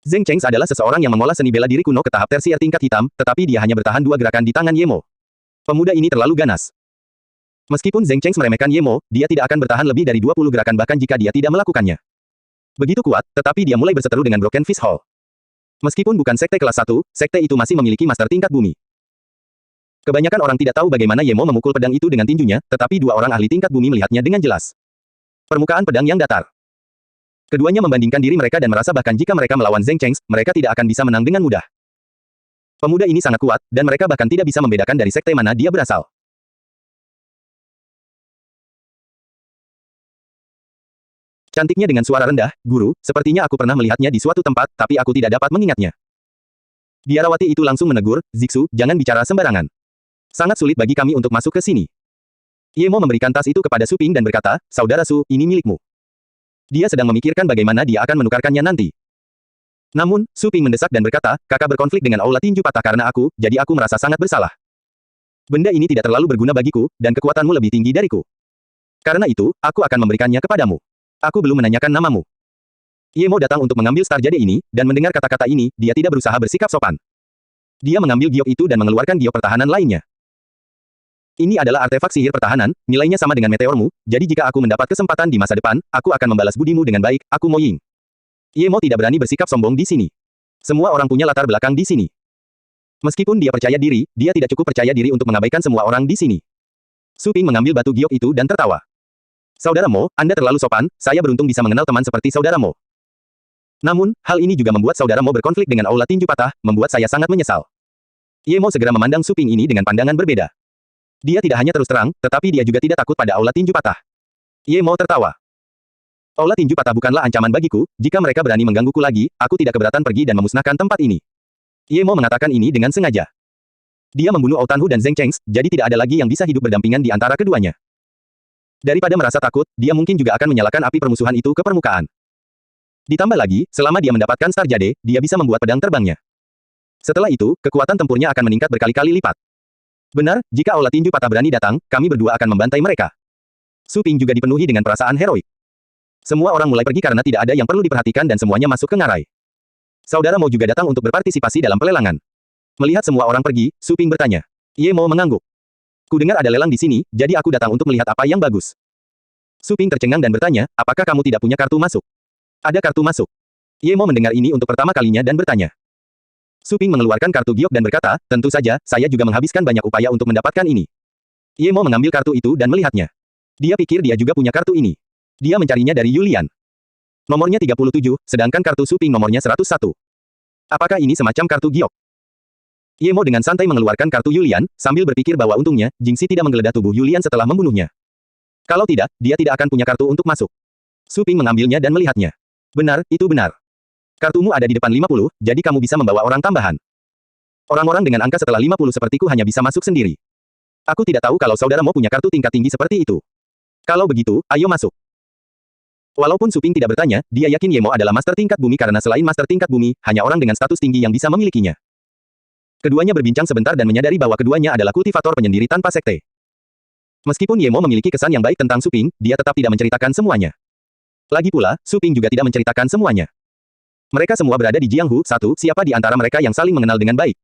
Zheng Cheng adalah seseorang yang mengolah seni bela diri kuno ke tahap tersier tingkat hitam, tetapi dia hanya bertahan 2 gerakan di tangan Ye Mo. Pemuda ini terlalu ganas. Meskipun Zheng Cheng meremehkan Ye Mo, dia tidak akan bertahan lebih dari 20 gerakan bahkan jika dia tidak melakukannya. Begitu kuat, tetapi dia mulai berseteru dengan Broken Fist Hall. Meskipun bukan sekte kelas 1, sekte itu masih memiliki master tingkat bumi. Kebanyakan orang tidak tahu bagaimana Ye Mo memukul pedang itu dengan tinjunya, tetapi 2 orang ahli tingkat bumi melihatnya dengan jelas. Permukaan pedang yang datar. Keduanya membandingkan diri mereka dan merasa bahkan jika mereka melawan Zheng Cheng, mereka tidak akan bisa menang dengan mudah. Pemuda ini sangat kuat, dan mereka bahkan tidak bisa membedakan dari sekte mana dia berasal. Cantiknya dengan suara rendah, "Guru, sepertinya aku pernah melihatnya di suatu tempat, tapi aku tidak dapat mengingatnya." Biarawati itu langsung menegur, "Zixu, jangan bicara sembarangan. Sangat sulit bagi kami untuk masuk ke sini." Ye Mo memberikan tas itu kepada Su Ping dan berkata, "Saudara Su, ini milikmu." Dia sedang memikirkan bagaimana dia akan menukarkannya nanti. Namun, Su Ping mendesak dan berkata, "Kakak berkonflik dengan Aula Tinju Patah karena aku, jadi aku merasa sangat bersalah. Benda ini tidak terlalu berguna bagiku, dan kekuatanmu lebih tinggi dariku. Karena itu, aku akan memberikannya kepadamu. Aku belum menanyakan namamu." Ye Mo datang untuk mengambil star jade ini, dan mendengar kata-kata ini, dia tidak berusaha bersikap sopan. Dia mengambil giok itu dan mengeluarkan giok pertahanan lainnya. "Ini adalah artefak sihir pertahanan, nilainya sama dengan meteormu, jadi jika aku mendapat kesempatan di masa depan, aku akan membalas budimu dengan baik, aku Mo Ying." Ye Mo tidak berani bersikap sombong di sini. Semua orang punya latar belakang di sini. Meskipun dia percaya diri, dia tidak cukup percaya diri untuk mengabaikan semua orang di sini. Su Ping mengambil batu giok itu dan tertawa. "Saudara Mo, Anda terlalu sopan, saya beruntung bisa mengenal teman seperti Saudara Mo. Namun, hal ini juga membuat Saudara Mo berkonflik dengan Aula Tinju Patah, membuat saya sangat menyesal." Ye Mo segera memandang Su Ping ini dengan pandangan berbeda. Dia tidak hanya terus terang, tetapi dia juga tidak takut pada Aula Tinju Patah. Ye Mo tertawa. Aula tinju patah bukanlah ancaman bagiku, jika mereka berani menggangguku lagi, aku tidak keberatan pergi dan memusnahkan tempat ini. Ye Mo mengatakan ini dengan sengaja. Dia membunuh Outanhu dan Zheng Cheng, jadi tidak ada lagi yang bisa hidup berdampingan di antara keduanya. Daripada merasa takut, dia mungkin juga akan menyalakan api permusuhan itu ke permukaan. Ditambah lagi, selama dia mendapatkan Star Jade, dia bisa membuat pedang terbangnya. Setelah itu, kekuatan tempurnya akan meningkat berkali-kali lipat. Benar, jika Aula tinju patah berani datang, kami berdua akan membantai mereka. Su Ping juga dipenuhi dengan perasaan heroik. Semua orang mulai pergi karena tidak ada yang perlu diperhatikan dan semuanya masuk ke ngarai. Saudara Mo juga datang untuk berpartisipasi dalam pelelangan. Melihat semua orang pergi, Su Ping bertanya. Ye Mo mengangguk. Kudengar ada lelang di sini, jadi aku datang untuk melihat apa yang bagus. Su Ping tercengang dan bertanya, apakah kamu tidak punya kartu masuk? Ada kartu masuk. Ye Mo mendengar ini untuk pertama kalinya dan bertanya. Su Ping mengeluarkan kartu giok dan berkata, tentu saja, saya juga menghabiskan banyak upaya untuk mendapatkan ini. Ye Mo mengambil kartu itu dan melihatnya. Dia pikir dia juga punya kartu ini. Dia mencarinya dari Yulian. Nomornya 37, sedangkan kartu Su Ping nomornya 101. Apakah ini semacam kartu giok? Ye Mo dengan santai mengeluarkan kartu Yulian, sambil berpikir bahwa untungnya, Jingxi tidak menggeledah tubuh Yulian setelah membunuhnya. Kalau tidak, dia tidak akan punya kartu untuk masuk. Su Ping mengambilnya dan melihatnya. Benar, itu benar. Kartumu ada di depan 50, jadi kamu bisa membawa orang tambahan. Orang-orang dengan angka setelah 50 sepertiku hanya bisa masuk sendiri. Aku tidak tahu kalau saudara Mo punya kartu tingkat tinggi seperti itu. Kalau begitu, ayo masuk. Walaupun Su Ping tidak bertanya, dia yakin Ye Mo adalah master tingkat bumi karena selain master tingkat bumi, hanya orang dengan status tinggi yang bisa memilikinya. Keduanya berbincang sebentar dan menyadari bahwa keduanya adalah kultivator penyendiri tanpa sekte. Meskipun Ye Mo memiliki kesan yang baik tentang Su Ping, dia tetap tidak menceritakan semuanya. Lagi pula, Su Ping juga tidak menceritakan semuanya. Mereka semua berada di Jianghu, siapa di antara mereka yang saling mengenal dengan baik.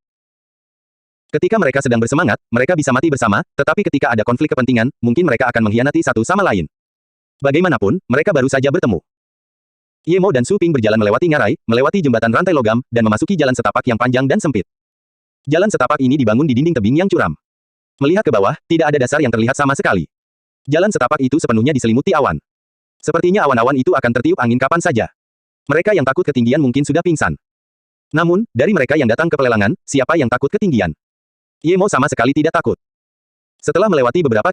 Ketika mereka sedang bersemangat, mereka bisa mati bersama, tetapi ketika ada konflik kepentingan, mungkin mereka akan mengkhianati satu sama lain. Bagaimanapun, mereka baru saja bertemu. Ye Mo dan Su Ping berjalan melewati ngarai, melewati jembatan rantai logam, dan memasuki jalan setapak yang panjang dan sempit. Jalan setapak ini dibangun di dinding tebing yang curam. Melihat ke bawah, tidak ada dasar yang terlihat sama sekali. Jalan setapak itu sepenuhnya diselimuti awan. Sepertinya awan-awan itu akan tertiup angin kapan saja. Mereka yang takut ketinggian mungkin sudah pingsan. Namun, dari mereka yang datang ke pelelangan, siapa yang takut ketinggian? Ye Mo sama sekali tidak takut. Setelah melewati beberapa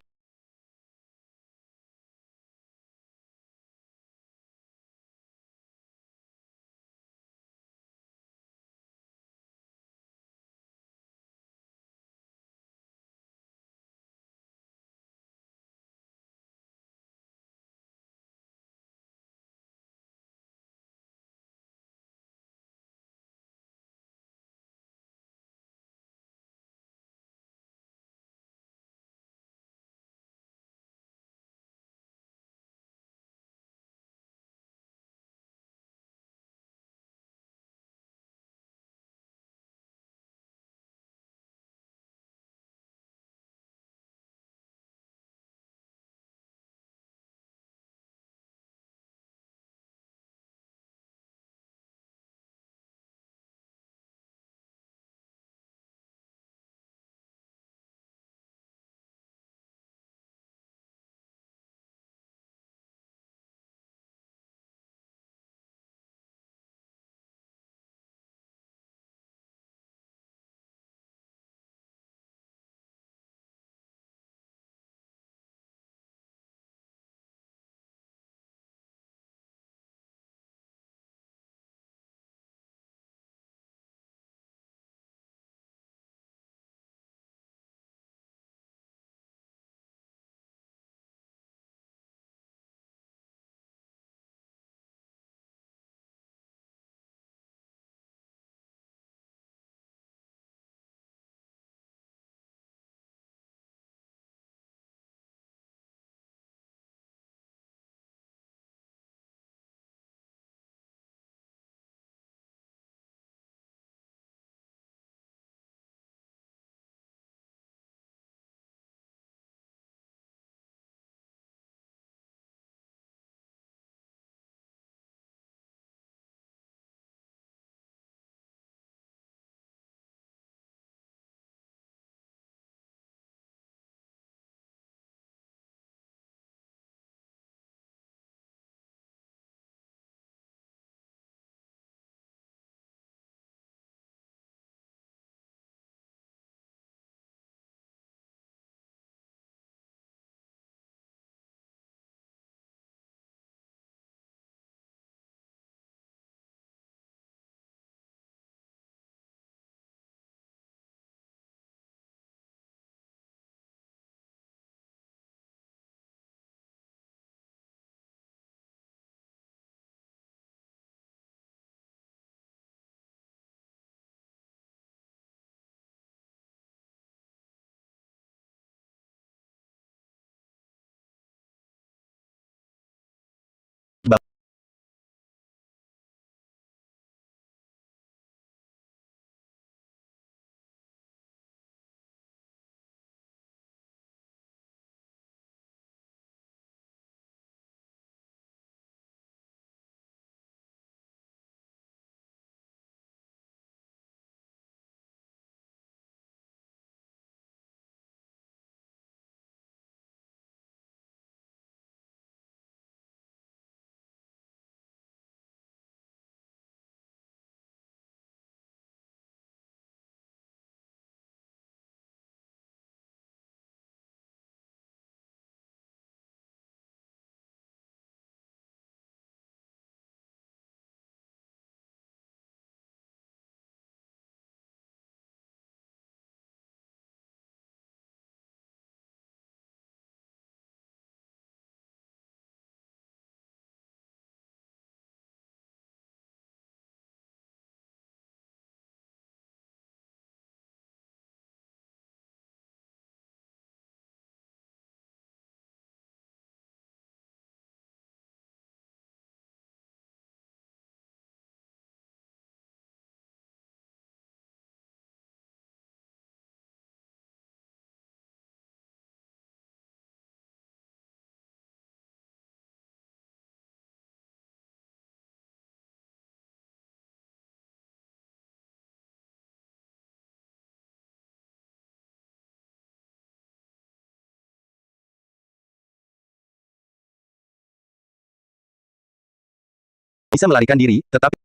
bisa melarikan diri, tetapi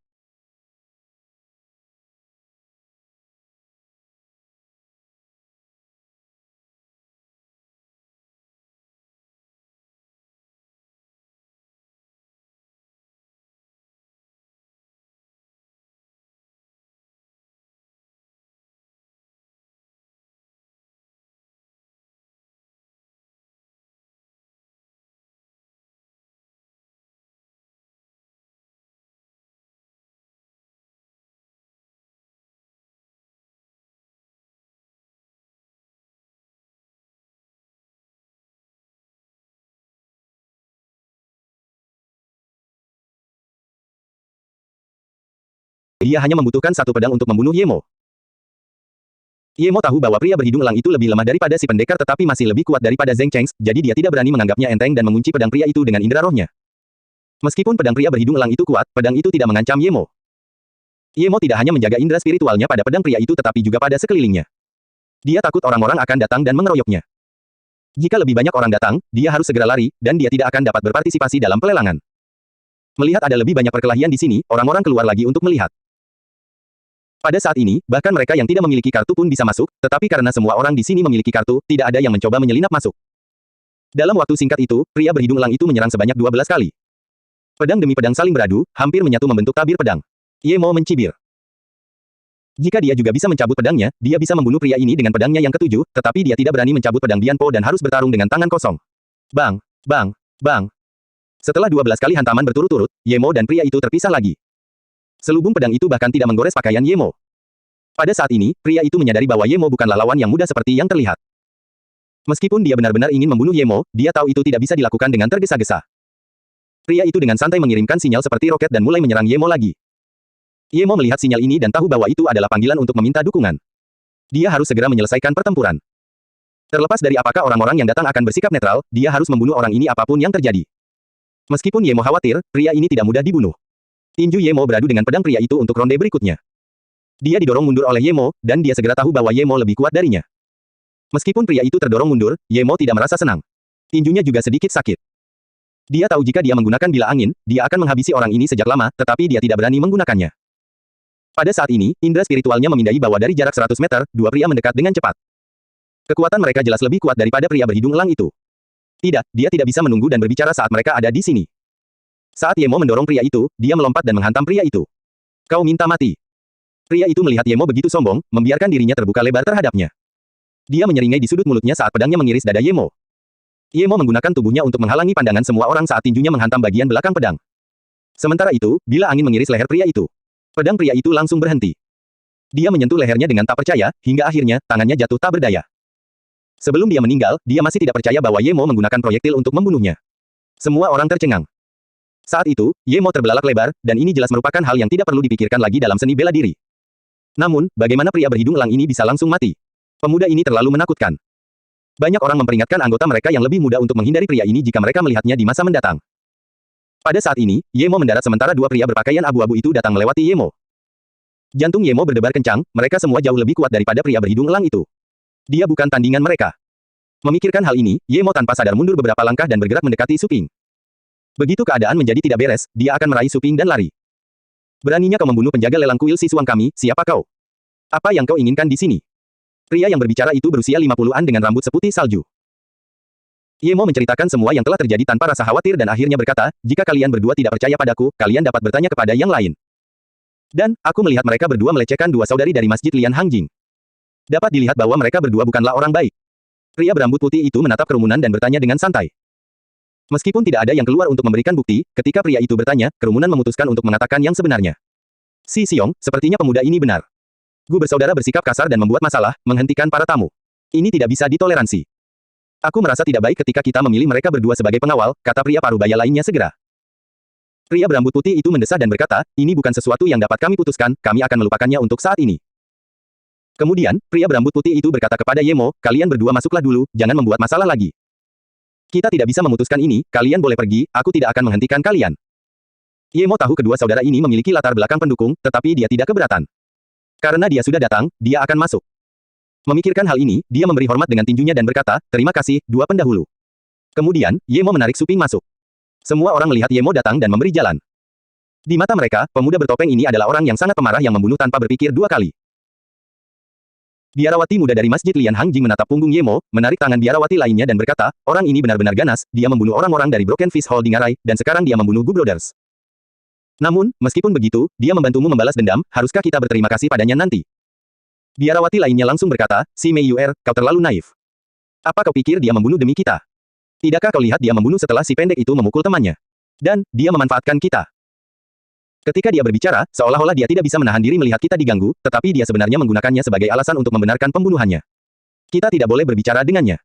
dia hanya membutuhkan satu pedang untuk membunuh Yemo. Yemo tahu bahwa pria berhidung elang itu lebih lemah daripada si pendekar tetapi masih lebih kuat daripada Zheng Cheng, jadi dia tidak berani menganggapnya enteng dan mengunci pedang pria itu dengan indera rohnya. Meskipun pedang pria berhidung elang itu kuat, pedang itu tidak mengancam Yemo. Yemo tidak hanya menjaga indera spiritualnya pada pedang pria itu tetapi juga pada sekelilingnya. Dia takut orang-orang akan datang dan mengeroyoknya. Jika lebih banyak orang datang, dia harus segera lari, dan dia tidak akan dapat berpartisipasi dalam pelelangan. Melihat ada lebih banyak perkelahian di sini, orang-orang keluar lagi untuk melihat. Pada saat ini, bahkan mereka yang tidak memiliki kartu pun bisa masuk, tetapi karena semua orang di sini memiliki kartu, tidak ada yang mencoba menyelinap masuk. Dalam waktu singkat itu, pria berhidung elang itu menyerang sebanyak 12 kali. Pedang demi pedang saling beradu, hampir menyatu membentuk tabir pedang. Yemo mencibir. Jika dia juga bisa mencabut pedangnya, dia bisa membunuh pria ini dengan pedangnya yang ketujuh, tetapi dia tidak berani mencabut pedang Bianpo dan harus bertarung dengan tangan kosong. Bang! Bang! Bang! Setelah 12 kali hantaman berturut-turut, Yemo dan pria itu terpisah lagi. Selubung pedang itu bahkan tidak menggores pakaian Yemo. Pada saat ini, pria itu menyadari bahwa Yemo bukanlah lawan yang mudah seperti yang terlihat. Meskipun dia benar-benar ingin membunuh Yemo, dia tahu itu tidak bisa dilakukan dengan tergesa-gesa. Pria itu dengan santai mengirimkan sinyal seperti roket dan mulai menyerang Yemo lagi. Yemo melihat sinyal ini dan tahu bahwa itu adalah panggilan untuk meminta dukungan. Dia harus segera menyelesaikan pertempuran. Terlepas dari apakah orang-orang yang datang akan bersikap netral, dia harus membunuh orang ini apapun yang terjadi. Meskipun Yemo khawatir, pria ini tidak mudah dibunuh. Tinju Yemo beradu dengan pedang pria itu untuk ronde berikutnya. Dia didorong mundur oleh Yemo, dan dia segera tahu bahwa Yemo lebih kuat darinya. Meskipun pria itu terdorong mundur, Yemo tidak merasa senang. Tinjunya juga sedikit sakit. Dia tahu jika dia menggunakan bila angin, dia akan menghabisi orang ini sejak lama, tetapi dia tidak berani menggunakannya. Pada saat ini, indera spiritualnya memindai bahwa dari jarak 100 meter, dua pria mendekat dengan cepat. Kekuatan mereka jelas lebih kuat daripada pria berhidung elang itu. Tidak, dia tidak bisa menunggu dan berbicara saat mereka ada di sini. Saat Yemo mendorong pria itu, dia melompat dan menghantam pria itu. Kau minta mati. Pria itu melihat Yemo begitu sombong, membiarkan dirinya terbuka lebar terhadapnya. Dia menyeringai di sudut mulutnya saat pedangnya mengiris dada Yemo. Yemo menggunakan tubuhnya untuk menghalangi pandangan semua orang saat tinjunya menghantam bagian belakang pedang. Sementara itu, bila angin mengiris leher pria itu, pedang pria itu langsung berhenti. Dia menyentuh lehernya dengan tak percaya, hingga akhirnya, tangannya jatuh tak berdaya. Sebelum dia meninggal, dia masih tidak percaya bahwa Yemo menggunakan proyektil untuk membunuhnya. Semua orang tercengang. Saat itu, Yemo terbelalak lebar, dan ini jelas merupakan hal yang tidak perlu dipikirkan lagi dalam seni bela diri. Namun, bagaimana pria berhidung elang ini bisa langsung mati? Pemuda ini terlalu menakutkan. Banyak orang memperingatkan anggota mereka yang lebih muda untuk menghindari pria ini jika mereka melihatnya di masa mendatang. Pada saat ini, Yemo mendarat sementara dua pria berpakaian abu-abu itu datang melewati Yemo. Jantung Yemo berdebar kencang, mereka semua jauh lebih kuat daripada pria berhidung elang itu. Dia bukan tandingan mereka. Memikirkan hal ini, Yemo tanpa sadar mundur beberapa langkah dan bergerak mendekati Suping. Begitu keadaan menjadi tidak beres, dia akan meraih Suping dan lari. Beraninya kau membunuh penjaga lelang kuil siswang kami, siapa kau? Apa yang kau inginkan di sini? Pria yang berbicara itu berusia 50-an dengan rambut seputih salju. Yemo menceritakan semua yang telah terjadi tanpa rasa khawatir dan akhirnya berkata, jika kalian berdua tidak percaya padaku, kalian dapat bertanya kepada yang lain. Dan, aku melihat mereka berdua melecehkan dua saudari dari Masjid Lian Hangjing. Dapat dilihat bahwa mereka berdua bukanlah orang baik. Pria berambut putih itu menatap kerumunan dan bertanya dengan santai. Meskipun tidak ada yang keluar untuk memberikan bukti, ketika pria itu bertanya, kerumunan memutuskan untuk mengatakan yang sebenarnya. Si Xiong, sepertinya pemuda ini benar. Gu bersaudara bersikap kasar dan membuat masalah, menghentikan para tamu. Ini tidak bisa ditoleransi. Aku merasa tidak baik ketika kita memilih mereka berdua sebagai pengawal, kata pria parubaya lainnya segera. Pria berambut putih itu mendesah dan berkata, ini bukan sesuatu yang dapat kami putuskan, kami akan melupakannya untuk saat ini. Kemudian, pria berambut putih itu berkata kepada Yemo, kalian berdua masuklah dulu, jangan membuat masalah lagi. Kita tidak bisa memutuskan ini, kalian boleh pergi, aku tidak akan menghentikan kalian. Yemo tahu kedua saudara ini memiliki latar belakang pendukung, tetapi dia tidak keberatan. Karena dia sudah datang, dia akan masuk. Memikirkan hal ini, dia memberi hormat dengan tinjunya dan berkata, terima kasih, dua pendahulu. Kemudian, Yemo menarik Suping masuk. Semua orang melihat Yemo datang dan memberi jalan. Di mata mereka, pemuda bertopeng ini adalah orang yang sangat pemarah yang membunuh tanpa berpikir dua kali. Biarawati muda dari Masjid Lian Hangjing menatap punggung Yemo, menarik tangan biarawati lainnya dan berkata, orang ini benar-benar ganas, dia membunuh orang-orang dari Broken Fish Hall di Ngarai, dan sekarang dia membunuh Gu Brothers. Namun, meskipun begitu, dia membantumu membalas dendam, haruskah kita berterima kasih padanya nanti? Biarawati lainnya langsung berkata, si Mei Yuer, kau terlalu naif. Apa kau pikir dia membunuh demi kita? Tidakkah kau lihat dia membunuh setelah si pendek itu memukul temannya? Dan, dia memanfaatkan kita. Ketika dia berbicara, seolah-olah dia tidak bisa menahan diri melihat kita diganggu, tetapi dia sebenarnya menggunakannya sebagai alasan untuk membenarkan pembunuhannya. Kita tidak boleh berbicara dengannya.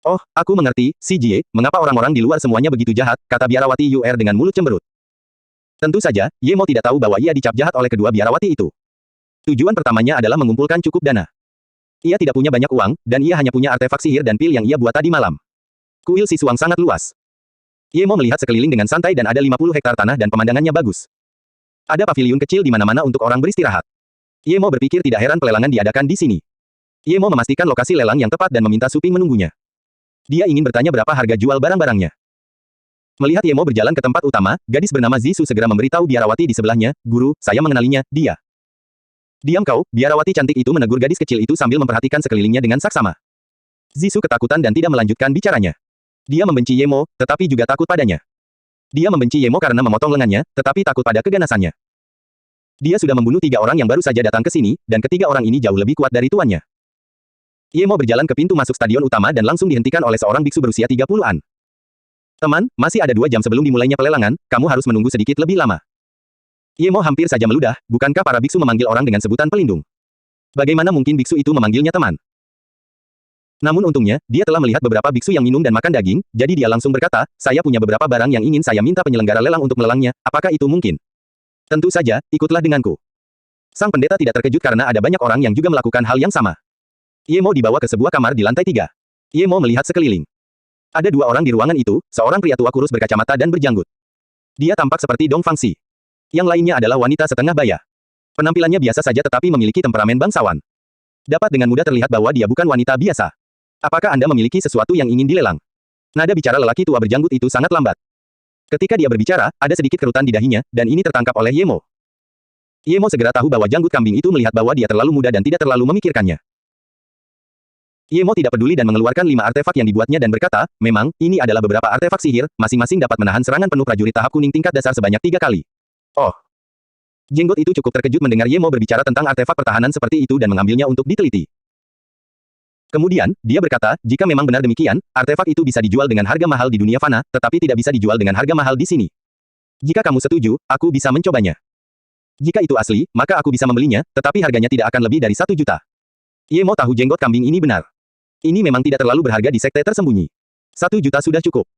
Oh, aku mengerti, si Jie, mengapa orang-orang di luar semuanya begitu jahat, kata biarawati Yuer dengan mulut cemberut. Tentu saja, Yemo tidak tahu bahwa ia dicap jahat oleh kedua biarawati itu. Tujuan pertamanya adalah mengumpulkan cukup dana. Ia tidak punya banyak uang, dan ia hanya punya artefak sihir dan pil yang ia buat tadi malam. Kuil Sisuang sangat luas. Yemo melihat sekeliling dengan santai dan ada 50 hektar tanah dan pemandangannya bagus. Ada paviliun kecil di mana-mana untuk orang beristirahat. Yemo berpikir tidak heran pelelangan diadakan di sini. Yemo memastikan lokasi lelang yang tepat dan meminta Suping menunggunya. Dia ingin bertanya berapa harga jual barang-barangnya. Melihat Yemo berjalan ke tempat utama, gadis bernama Zisu segera memberitahu biarawati di sebelahnya, guru, saya mengenalinya, dia. Diam kau, biarawati cantik itu menegur gadis kecil itu sambil memperhatikan sekelilingnya dengan saksama. Zisu ketakutan dan tidak melanjutkan bicaranya. Dia membenci Yemo, tetapi juga takut padanya. Dia membenci Yemo karena memotong lengannya, tetapi takut pada keganasannya. Dia sudah membunuh 3 orang yang baru saja datang ke sini, dan ketiga orang ini jauh lebih kuat dari tuannya. Yemo berjalan ke pintu masuk stadion utama dan langsung dihentikan oleh seorang biksu berusia 30-an. Teman, masih ada 2 jam sebelum dimulainya pelelangan, kamu harus menunggu sedikit lebih lama. Yemo hampir saja meludah, bukankah para biksu memanggil orang dengan sebutan pelindung? Bagaimana mungkin biksu itu memanggilnya teman? Namun untungnya, dia telah melihat beberapa biksu yang minum dan makan daging, jadi dia langsung berkata, saya punya beberapa barang yang ingin saya minta penyelenggara lelang untuk melelangnya, apakah itu mungkin? Tentu saja, ikutlah denganku. Sang pendeta tidak terkejut karena ada banyak orang yang juga melakukan hal yang sama. Yemo dibawa ke sebuah kamar di lantai 3. Yemo melihat sekeliling. Ada 2 orang di ruangan itu, seorang pria tua kurus berkacamata dan berjanggut. Dia tampak seperti Dong Fangxi. Yang lainnya adalah wanita setengah baya. Penampilannya biasa saja tetapi memiliki temperamen bangsawan. Dapat dengan mudah terlihat bahwa dia bukan wanita biasa. Apakah Anda memiliki sesuatu yang ingin dilelang? Nada bicara lelaki tua berjanggut itu sangat lambat. Ketika dia berbicara, ada sedikit kerutan di dahinya, dan ini tertangkap oleh Yemo. Yemo segera tahu bahwa janggut kambing itu melihat bahwa dia terlalu muda dan tidak terlalu memikirkannya. Yemo tidak peduli dan mengeluarkan 5 artefak yang dibuatnya dan berkata, memang, ini adalah beberapa artefak sihir, masing-masing dapat menahan serangan penuh prajurit tahap kuning tingkat dasar sebanyak 3 kali. Oh. Jenggot itu cukup terkejut mendengar Yemo berbicara tentang artefak pertahanan seperti itu dan mengambilnya untuk diteliti. Kemudian, dia berkata, jika memang benar demikian, artefak itu bisa dijual dengan harga mahal di dunia fana, tetapi tidak bisa dijual dengan harga mahal di sini. Jika kamu setuju, aku bisa mencobanya. Jika itu asli, maka aku bisa membelinya, tetapi harganya tidak akan lebih dari 1 juta. Yemo tahu jenggot kambing ini benar. Ini memang tidak terlalu berharga di sekte tersembunyi. 1 juta sudah cukup.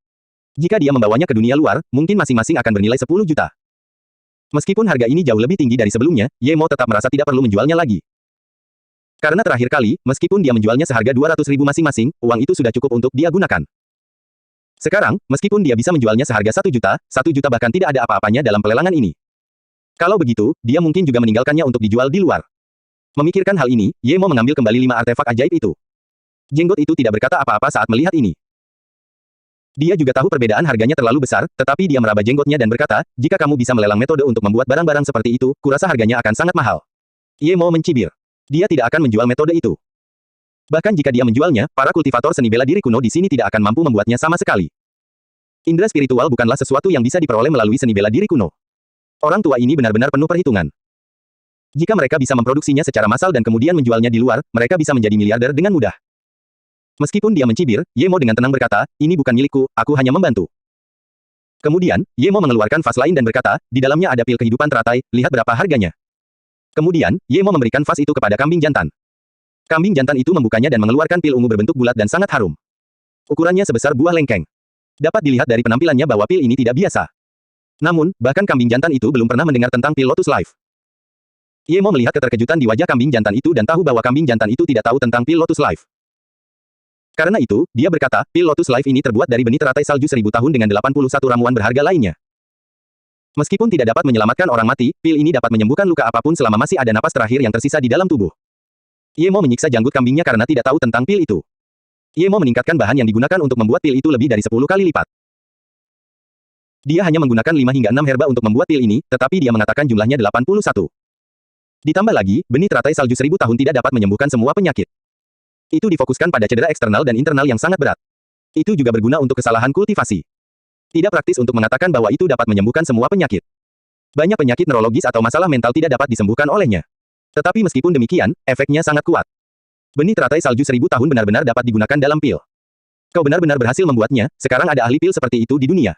Jika dia membawanya ke dunia luar, mungkin masing-masing akan bernilai 10 juta. Meskipun harga ini jauh lebih tinggi dari sebelumnya, Yemo tetap merasa tidak perlu menjualnya lagi. Karena terakhir kali, meskipun dia menjualnya seharga 200.000 masing-masing, uang itu sudah cukup untuk dia gunakan. Sekarang, meskipun dia bisa menjualnya seharga 1 juta, 1 juta bahkan tidak ada apa-apanya dalam pelelangan ini. Kalau begitu, dia mungkin juga meninggalkannya untuk dijual di luar. Memikirkan hal ini, Yemo mengambil kembali 5 artefak ajaib itu. Jenggot itu tidak berkata apa-apa saat melihat ini. Dia juga tahu perbedaan harganya terlalu besar, tetapi dia meraba jenggotnya dan berkata, jika kamu bisa melelang metode untuk membuat barang-barang seperti itu, kurasa harganya akan sangat mahal. Yemo mencibir. Dia tidak akan menjual metode itu. Bahkan jika dia menjualnya, para kultivator seni bela diri kuno di sini tidak akan mampu membuatnya sama sekali. Indra spiritual bukanlah sesuatu yang bisa diperoleh melalui seni bela diri kuno. Orang tua ini benar-benar penuh perhitungan. Jika mereka bisa memproduksinya secara massal dan kemudian menjualnya di luar, mereka bisa menjadi miliarder dengan mudah. Meskipun dia mencibir, Yemo dengan tenang berkata, ini bukan milikku, aku hanya membantu. Kemudian, Yemo mengeluarkan vas lain dan berkata, di dalamnya ada pil kehidupan teratai, lihat berapa harganya. Kemudian, Yemo memberikan vas itu kepada kambing jantan. Kambing jantan itu membukanya dan mengeluarkan pil ungu berbentuk bulat dan sangat harum. Ukurannya sebesar buah lengkeng. Dapat dilihat dari penampilannya bahwa pil ini tidak biasa. Namun, bahkan kambing jantan itu belum pernah mendengar tentang pil Lotus Life. Yemo melihat keterkejutan di wajah kambing jantan itu dan tahu bahwa kambing jantan itu tidak tahu tentang pil Lotus Life. Karena itu, dia berkata, pil Lotus Life ini terbuat dari benih teratai salju 1000 tahun dengan 81 ramuan berharga lainnya. Meskipun tidak dapat menyelamatkan orang mati, pil ini dapat menyembuhkan luka apapun selama masih ada napas terakhir yang tersisa di dalam tubuh. Yemo menyiksa janggut kambingnya karena tidak tahu tentang pil itu. Yemo meningkatkan bahan yang digunakan untuk membuat pil itu lebih dari 10 kali lipat. Dia hanya menggunakan 5 hingga 6 herba untuk membuat pil ini, tetapi dia mengatakan jumlahnya 81. Ditambah lagi, benih teratai salju 1000 tahun tidak dapat menyembuhkan semua penyakit. Itu difokuskan pada cedera eksternal dan internal yang sangat berat. Itu juga berguna untuk kesalahan kultivasi. Tidak praktis untuk mengatakan bahwa itu dapat menyembuhkan semua penyakit. Banyak penyakit neurologis atau masalah mental tidak dapat disembuhkan olehnya. Tetapi meskipun demikian, efeknya sangat kuat. Benih teratai salju 1000 tahun benar-benar dapat digunakan dalam pil. Kau benar-benar berhasil membuatnya, sekarang ada ahli pil seperti itu di dunia.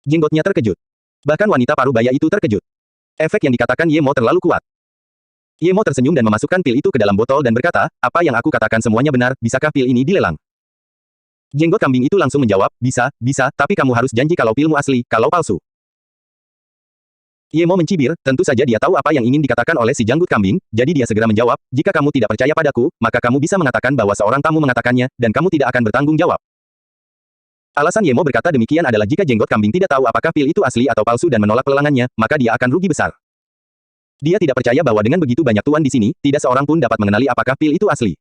Jenggotnya terkejut. Bahkan wanita parubaya itu terkejut. Efek yang dikatakan Ye Mo terlalu kuat. Ye Mo tersenyum dan memasukkan pil itu ke dalam botol dan berkata, apa yang aku katakan semuanya benar, bisakah pil ini dilelang? Jenggot kambing itu langsung menjawab, bisa, tapi kamu harus janji kalau pilmu asli, kalau palsu. Ye Mo mencibir, tentu saja dia tahu apa yang ingin dikatakan oleh si janggut kambing, jadi dia segera menjawab, jika kamu tidak percaya padaku, maka kamu bisa mengatakan bahwa seorang tamu mengatakannya, dan kamu tidak akan bertanggung jawab. Alasan Ye Mo berkata demikian adalah jika jenggot kambing tidak tahu apakah pil itu asli atau palsu dan menolak pelelangannya, maka dia akan rugi besar. Dia tidak percaya bahwa dengan begitu banyak tuan di sini, tidak seorang pun dapat mengenali apakah pil itu asli.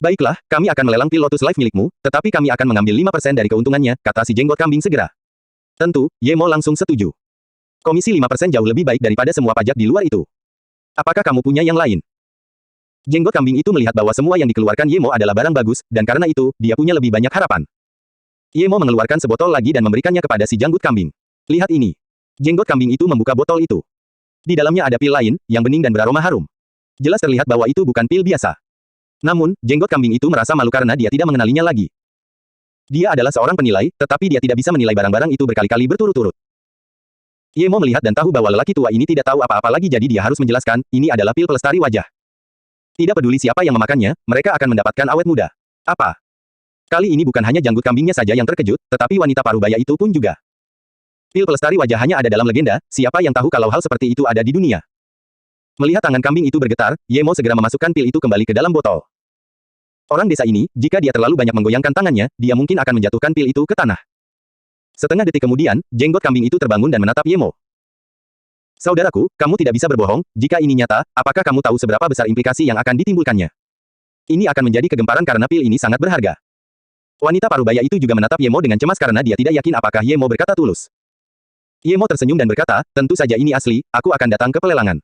Baiklah, kami akan melelang pil Lotus Life milikmu, tetapi kami akan mengambil 5% dari keuntungannya, kata si jenggot kambing segera. Tentu, Ye Mo langsung setuju. Komisi 5% jauh lebih baik daripada semua pajak di luar itu. Apakah kamu punya yang lain? Jenggot kambing itu melihat bahwa semua yang dikeluarkan Ye Mo adalah barang bagus, dan karena itu, dia punya lebih banyak harapan. Ye Mo mengeluarkan sebotol lagi dan memberikannya kepada si janggut kambing. Lihat ini. Jenggot kambing itu membuka botol itu. Di dalamnya ada pil lain, yang bening dan beraroma harum. Jelas terlihat bahwa itu bukan pil biasa. Namun, jenggot kambing itu merasa malu karena dia tidak mengenalinya lagi. Dia adalah seorang penilai, tetapi dia tidak bisa menilai barang-barang itu berkali-kali berturut-turut. Ye Mo melihat dan tahu bahwa lelaki tua ini tidak tahu apa-apa lagi jadi dia harus menjelaskan, ini adalah pil pelestari wajah. Tidak peduli siapa yang memakannya, mereka akan mendapatkan awet muda. Apa? Kali ini bukan hanya janggut kambingnya saja yang terkejut, tetapi wanita parubaya itu pun juga. Pil pelestari wajah hanya ada dalam legenda, siapa yang tahu kalau hal seperti itu ada di dunia. Melihat tangan kambing itu bergetar, Ye Mo segera memasukkan pil itu kembali ke dalam botol. Orang desa ini, jika dia terlalu banyak menggoyangkan tangannya, dia mungkin akan menjatuhkan pil itu ke tanah. Setengah detik kemudian, jenggot kambing itu terbangun dan menatap Ye Mo. Saudaraku, kamu tidak bisa berbohong, jika ini nyata, apakah kamu tahu seberapa besar implikasi yang akan ditimbulkannya? Ini akan menjadi kegemparan karena pil ini sangat berharga. Wanita parubaya itu juga menatap Ye Mo dengan cemas karena dia tidak yakin apakah Ye Mo berkata tulus. Ye Mo tersenyum dan berkata, tentu saja ini asli, aku akan datang ke pelelangan.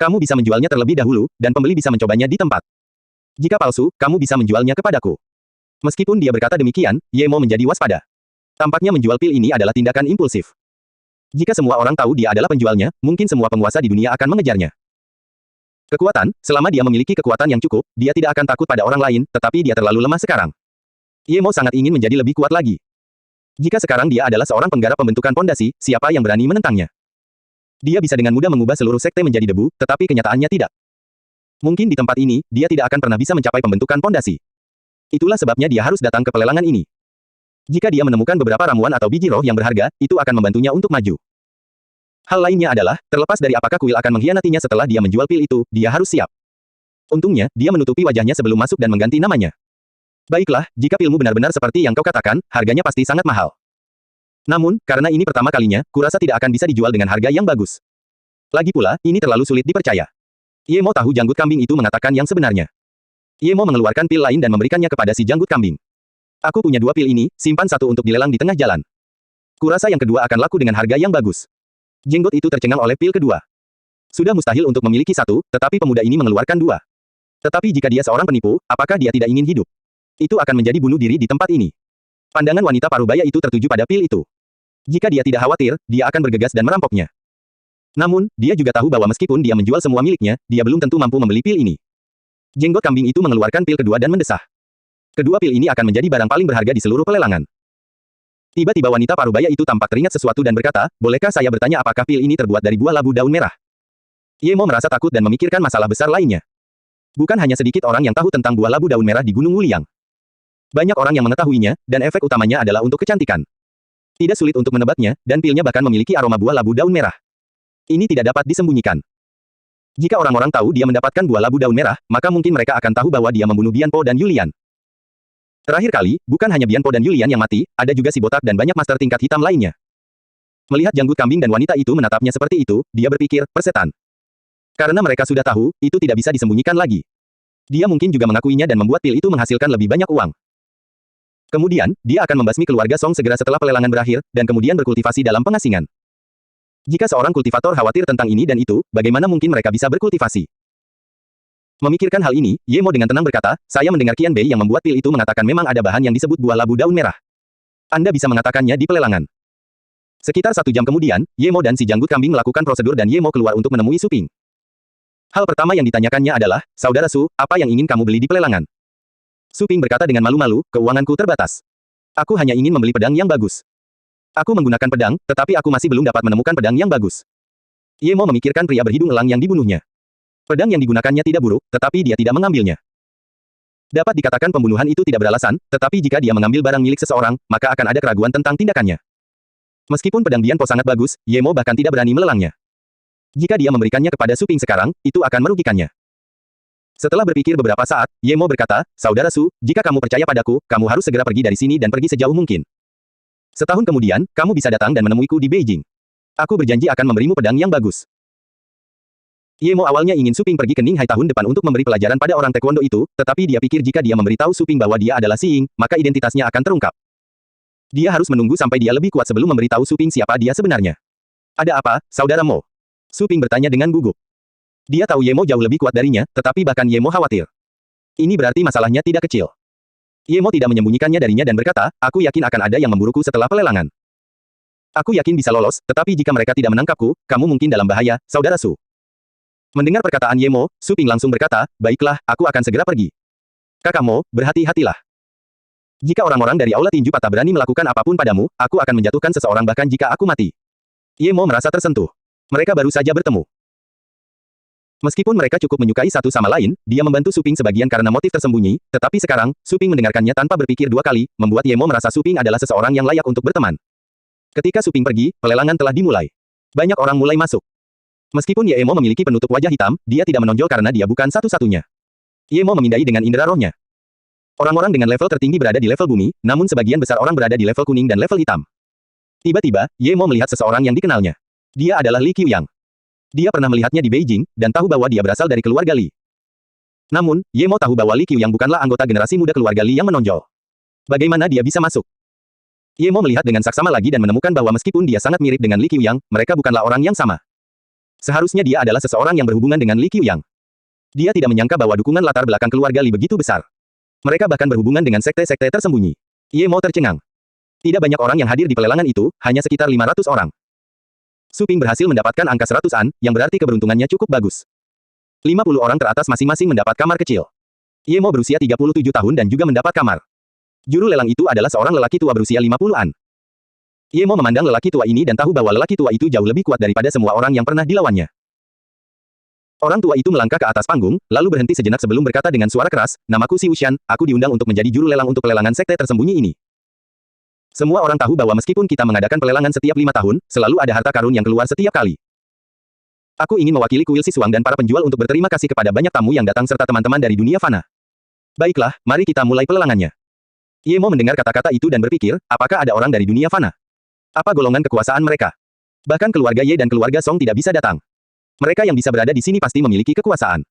Kamu bisa menjualnya terlebih dahulu, dan pembeli bisa mencobanya di tempat. Jika palsu, kamu bisa menjualnya kepadaku. Meskipun dia berkata demikian, Ye Mo menjadi waspada. Tampaknya menjual pil ini adalah tindakan impulsif. Jika semua orang tahu dia adalah penjualnya, mungkin semua penguasa di dunia akan mengejarnya. Kekuatan, selama dia memiliki kekuatan yang cukup, dia tidak akan takut pada orang lain, tetapi dia terlalu lemah sekarang. Ye Mo sangat ingin menjadi lebih kuat lagi. Jika sekarang dia adalah seorang penggarap pembentukan pondasi, siapa yang berani menentangnya? Dia bisa dengan mudah mengubah seluruh sekte menjadi debu, tetapi kenyataannya tidak. Mungkin di tempat ini, dia tidak akan pernah bisa mencapai pembentukan pondasi. Itulah sebabnya dia harus datang ke pelelangan ini. Jika dia menemukan beberapa ramuan atau biji roh yang berharga, itu akan membantunya untuk maju. Hal lainnya adalah, terlepas dari apakah kuil akan mengkhianatinya setelah dia menjual pil itu, dia harus siap. Untungnya, dia menutupi wajahnya sebelum masuk dan mengganti namanya. Baiklah, jika pilmu benar-benar seperti yang kau katakan, harganya pasti sangat mahal. Namun, karena ini pertama kalinya, kurasa tidak akan bisa dijual dengan harga yang bagus. Lagi pula, ini terlalu sulit dipercaya. Ye Mo tahu janggut kambing itu mengatakan yang sebenarnya. Ye Mo mengeluarkan pil lain dan memberikannya kepada si janggut kambing. Aku punya 2 pil ini, simpan satu untuk dilelang di tengah jalan. Kurasa yang kedua akan laku dengan harga yang bagus. Jenggot itu tercengang oleh pil kedua. Sudah mustahil untuk memiliki satu, tetapi pemuda ini mengeluarkan 2. Tetapi jika dia seorang penipu, apakah dia tidak ingin hidup? Itu akan menjadi bunuh diri di tempat ini. Pandangan wanita parubaya itu tertuju pada pil itu. Jika dia tidak khawatir, dia akan bergegas dan merampoknya. Namun, dia juga tahu bahwa meskipun dia menjual semua miliknya, dia belum tentu mampu membeli pil ini. Jenggot kambing itu mengeluarkan pil kedua dan mendesah. Kedua pil ini akan menjadi barang paling berharga di seluruh pelelangan. Tiba-tiba wanita parubaya itu tampak teringat sesuatu dan berkata, bolehkah saya bertanya apakah pil ini terbuat dari buah labu daun merah? Ye Mo merasa takut dan memikirkan masalah besar lainnya. Bukan hanya sedikit orang yang tahu tentang buah labu daun merah di Gunung Wuliang. Banyak orang yang mengetahuinya, dan efek utamanya adalah untuk kecantikan. Tidak sulit untuk menebaknya, dan pilnya bahkan memiliki aroma buah labu daun merah. Ini tidak dapat disembunyikan. Jika orang-orang tahu dia mendapatkan buah labu daun merah, maka mungkin mereka akan tahu bahwa dia membunuh Bian Po dan Yulian. Terakhir kali, bukan hanya Bian Po dan Yulian yang mati, ada juga si botak dan banyak master tingkat hitam lainnya. Melihat janggut kambing dan wanita itu menatapnya seperti itu, dia berpikir, persetan. Karena mereka sudah tahu, itu tidak bisa disembunyikan lagi. Dia mungkin juga mengakuinya dan membuat pil itu menghasilkan lebih banyak uang. Kemudian, dia akan membasmi keluarga Song segera setelah pelelangan berakhir, dan kemudian berkultivasi dalam pengasingan. Jika seorang kultivator khawatir tentang ini dan itu, bagaimana mungkin mereka bisa berkultivasi? Memikirkan hal ini, Ye Mo dengan tenang berkata, saya mendengar Qian Bei yang membuat pil itu mengatakan memang ada bahan yang disebut buah labu daun merah. Anda bisa mengatakannya di pelelangan. Sekitar 1 jam kemudian, Ye Mo dan si janggut kambing melakukan prosedur dan Ye Mo keluar untuk menemui Su Ping. Hal pertama yang ditanyakannya adalah, Saudara Su, apa yang ingin kamu beli di pelelangan? Su Ping berkata dengan malu-malu, keuanganku terbatas. Aku hanya ingin membeli pedang yang bagus. Aku menggunakan pedang, tetapi aku masih belum dapat menemukan pedang yang bagus. Ye Mo memikirkan pria berhidung elang yang dibunuhnya. Pedang yang digunakannya tidak buruk, tetapi dia tidak mengambilnya. Dapat dikatakan pembunuhan itu tidak beralasan, tetapi jika dia mengambil barang milik seseorang, maka akan ada keraguan tentang tindakannya. Meskipun pedang Bianpo sangat bagus, Ye Mo bahkan tidak berani melelangnya. Jika dia memberikannya kepada Su Ping sekarang, itu akan merugikannya. Setelah berpikir beberapa saat, Ye Mo berkata, Saudara Su, jika kamu percaya padaku, kamu harus segera pergi dari sini dan pergi sejauh mungkin. Setahun kemudian, kamu bisa datang dan menemuiku di Beijing. Aku berjanji akan memberimu pedang yang bagus. Ye Mo awalnya ingin Su Ping pergi ke Ninghai tahun depan untuk memberi pelajaran pada orang taekwondo itu, tetapi dia pikir jika dia memberitahu Su Ping bahwa dia adalah Si Ying, maka identitasnya akan terungkap. Dia harus menunggu sampai dia lebih kuat sebelum memberitahu Su Ping siapa dia sebenarnya. Ada apa, Saudara Mo? Su Ping bertanya dengan gugup. Dia tahu Ye Mo jauh lebih kuat darinya, tetapi bahkan Ye Mo khawatir. Ini berarti masalahnya tidak kecil. Ye Mo tidak menyembunyikannya darinya dan berkata, aku yakin akan ada yang memburuku setelah pelelangan. Aku yakin bisa lolos, tetapi jika mereka tidak menangkapku, kamu mungkin dalam bahaya, Saudara Su. Mendengar perkataan Ye Mo, Su Ping langsung berkata, baiklah, aku akan segera pergi. Kakak Mo, berhati-hatilah. Jika orang-orang dari Aula Tinju Patah berani melakukan apapun padamu, aku akan menjatuhkan seseorang bahkan jika aku mati. Ye Mo merasa tersentuh. Mereka baru saja bertemu. Meskipun mereka cukup menyukai satu sama lain, dia membantu Su Ping sebagian karena motif tersembunyi, tetapi sekarang, Su Ping mendengarkannya tanpa berpikir 2 kali, membuat Ye Mo merasa Su Ping adalah seseorang yang layak untuk berteman. Ketika Su Ping pergi, pelelangan telah dimulai. Banyak orang mulai masuk. Meskipun Ye Mo memiliki penutup wajah hitam, dia tidak menonjol karena dia bukan satu-satunya. Ye Mo memindai dengan indera rohnya. Orang-orang dengan level tertinggi berada di level bumi, namun sebagian besar orang berada di level kuning dan level hitam. Tiba-tiba, Ye Mo melihat seseorang yang dikenalnya. Dia adalah Li Qiuyang. Dia pernah melihatnya di Beijing, dan tahu bahwa dia berasal dari keluarga Li. Namun, Ye Mo tahu bahwa Li Qiuyang bukanlah anggota generasi muda keluarga Li yang menonjol. Bagaimana dia bisa masuk? Ye Mo melihat dengan saksama lagi dan menemukan bahwa meskipun dia sangat mirip dengan Li Qiuyang, mereka bukanlah orang yang sama. Seharusnya dia adalah seseorang yang berhubungan dengan Li Qiuyang. Dia tidak menyangka bahwa dukungan latar belakang keluarga Li begitu besar. Mereka bahkan berhubungan dengan sekte-sekte tersembunyi. Ye Mo tercengang. Tidak banyak orang yang hadir di pelelangan itu, hanya sekitar 500 orang. Su Ping berhasil mendapatkan angka 100-an, yang berarti keberuntungannya cukup bagus. 50 orang teratas masing-masing mendapat kamar kecil. Ye Mo berusia 37 tahun dan juga mendapat kamar. Juru lelang itu adalah seorang lelaki tua berusia 50-an. Ye Mo memandang lelaki tua ini dan tahu bahwa lelaki tua itu jauh lebih kuat daripada semua orang yang pernah dilawannya. Orang tua itu melangkah ke atas panggung, lalu berhenti sejenak sebelum berkata dengan suara keras, namaku Si Wuxian, aku diundang untuk menjadi juru lelang untuk pelelangan sekte tersembunyi ini. Semua orang tahu bahwa meskipun kita mengadakan pelelangan setiap 5 tahun, selalu ada harta karun yang keluar setiap kali. Aku ingin mewakili kuil Siswang dan para penjual untuk berterima kasih kepada banyak tamu yang datang serta teman-teman dari dunia fana. Baiklah, mari kita mulai pelelangannya. Ye Mo mendengar kata-kata itu dan berpikir, apakah ada orang dari dunia fana? Apa golongan kekuasaan mereka? Bahkan keluarga Ye dan keluarga Song tidak bisa datang. Mereka yang bisa berada di sini pasti memiliki kekuasaan.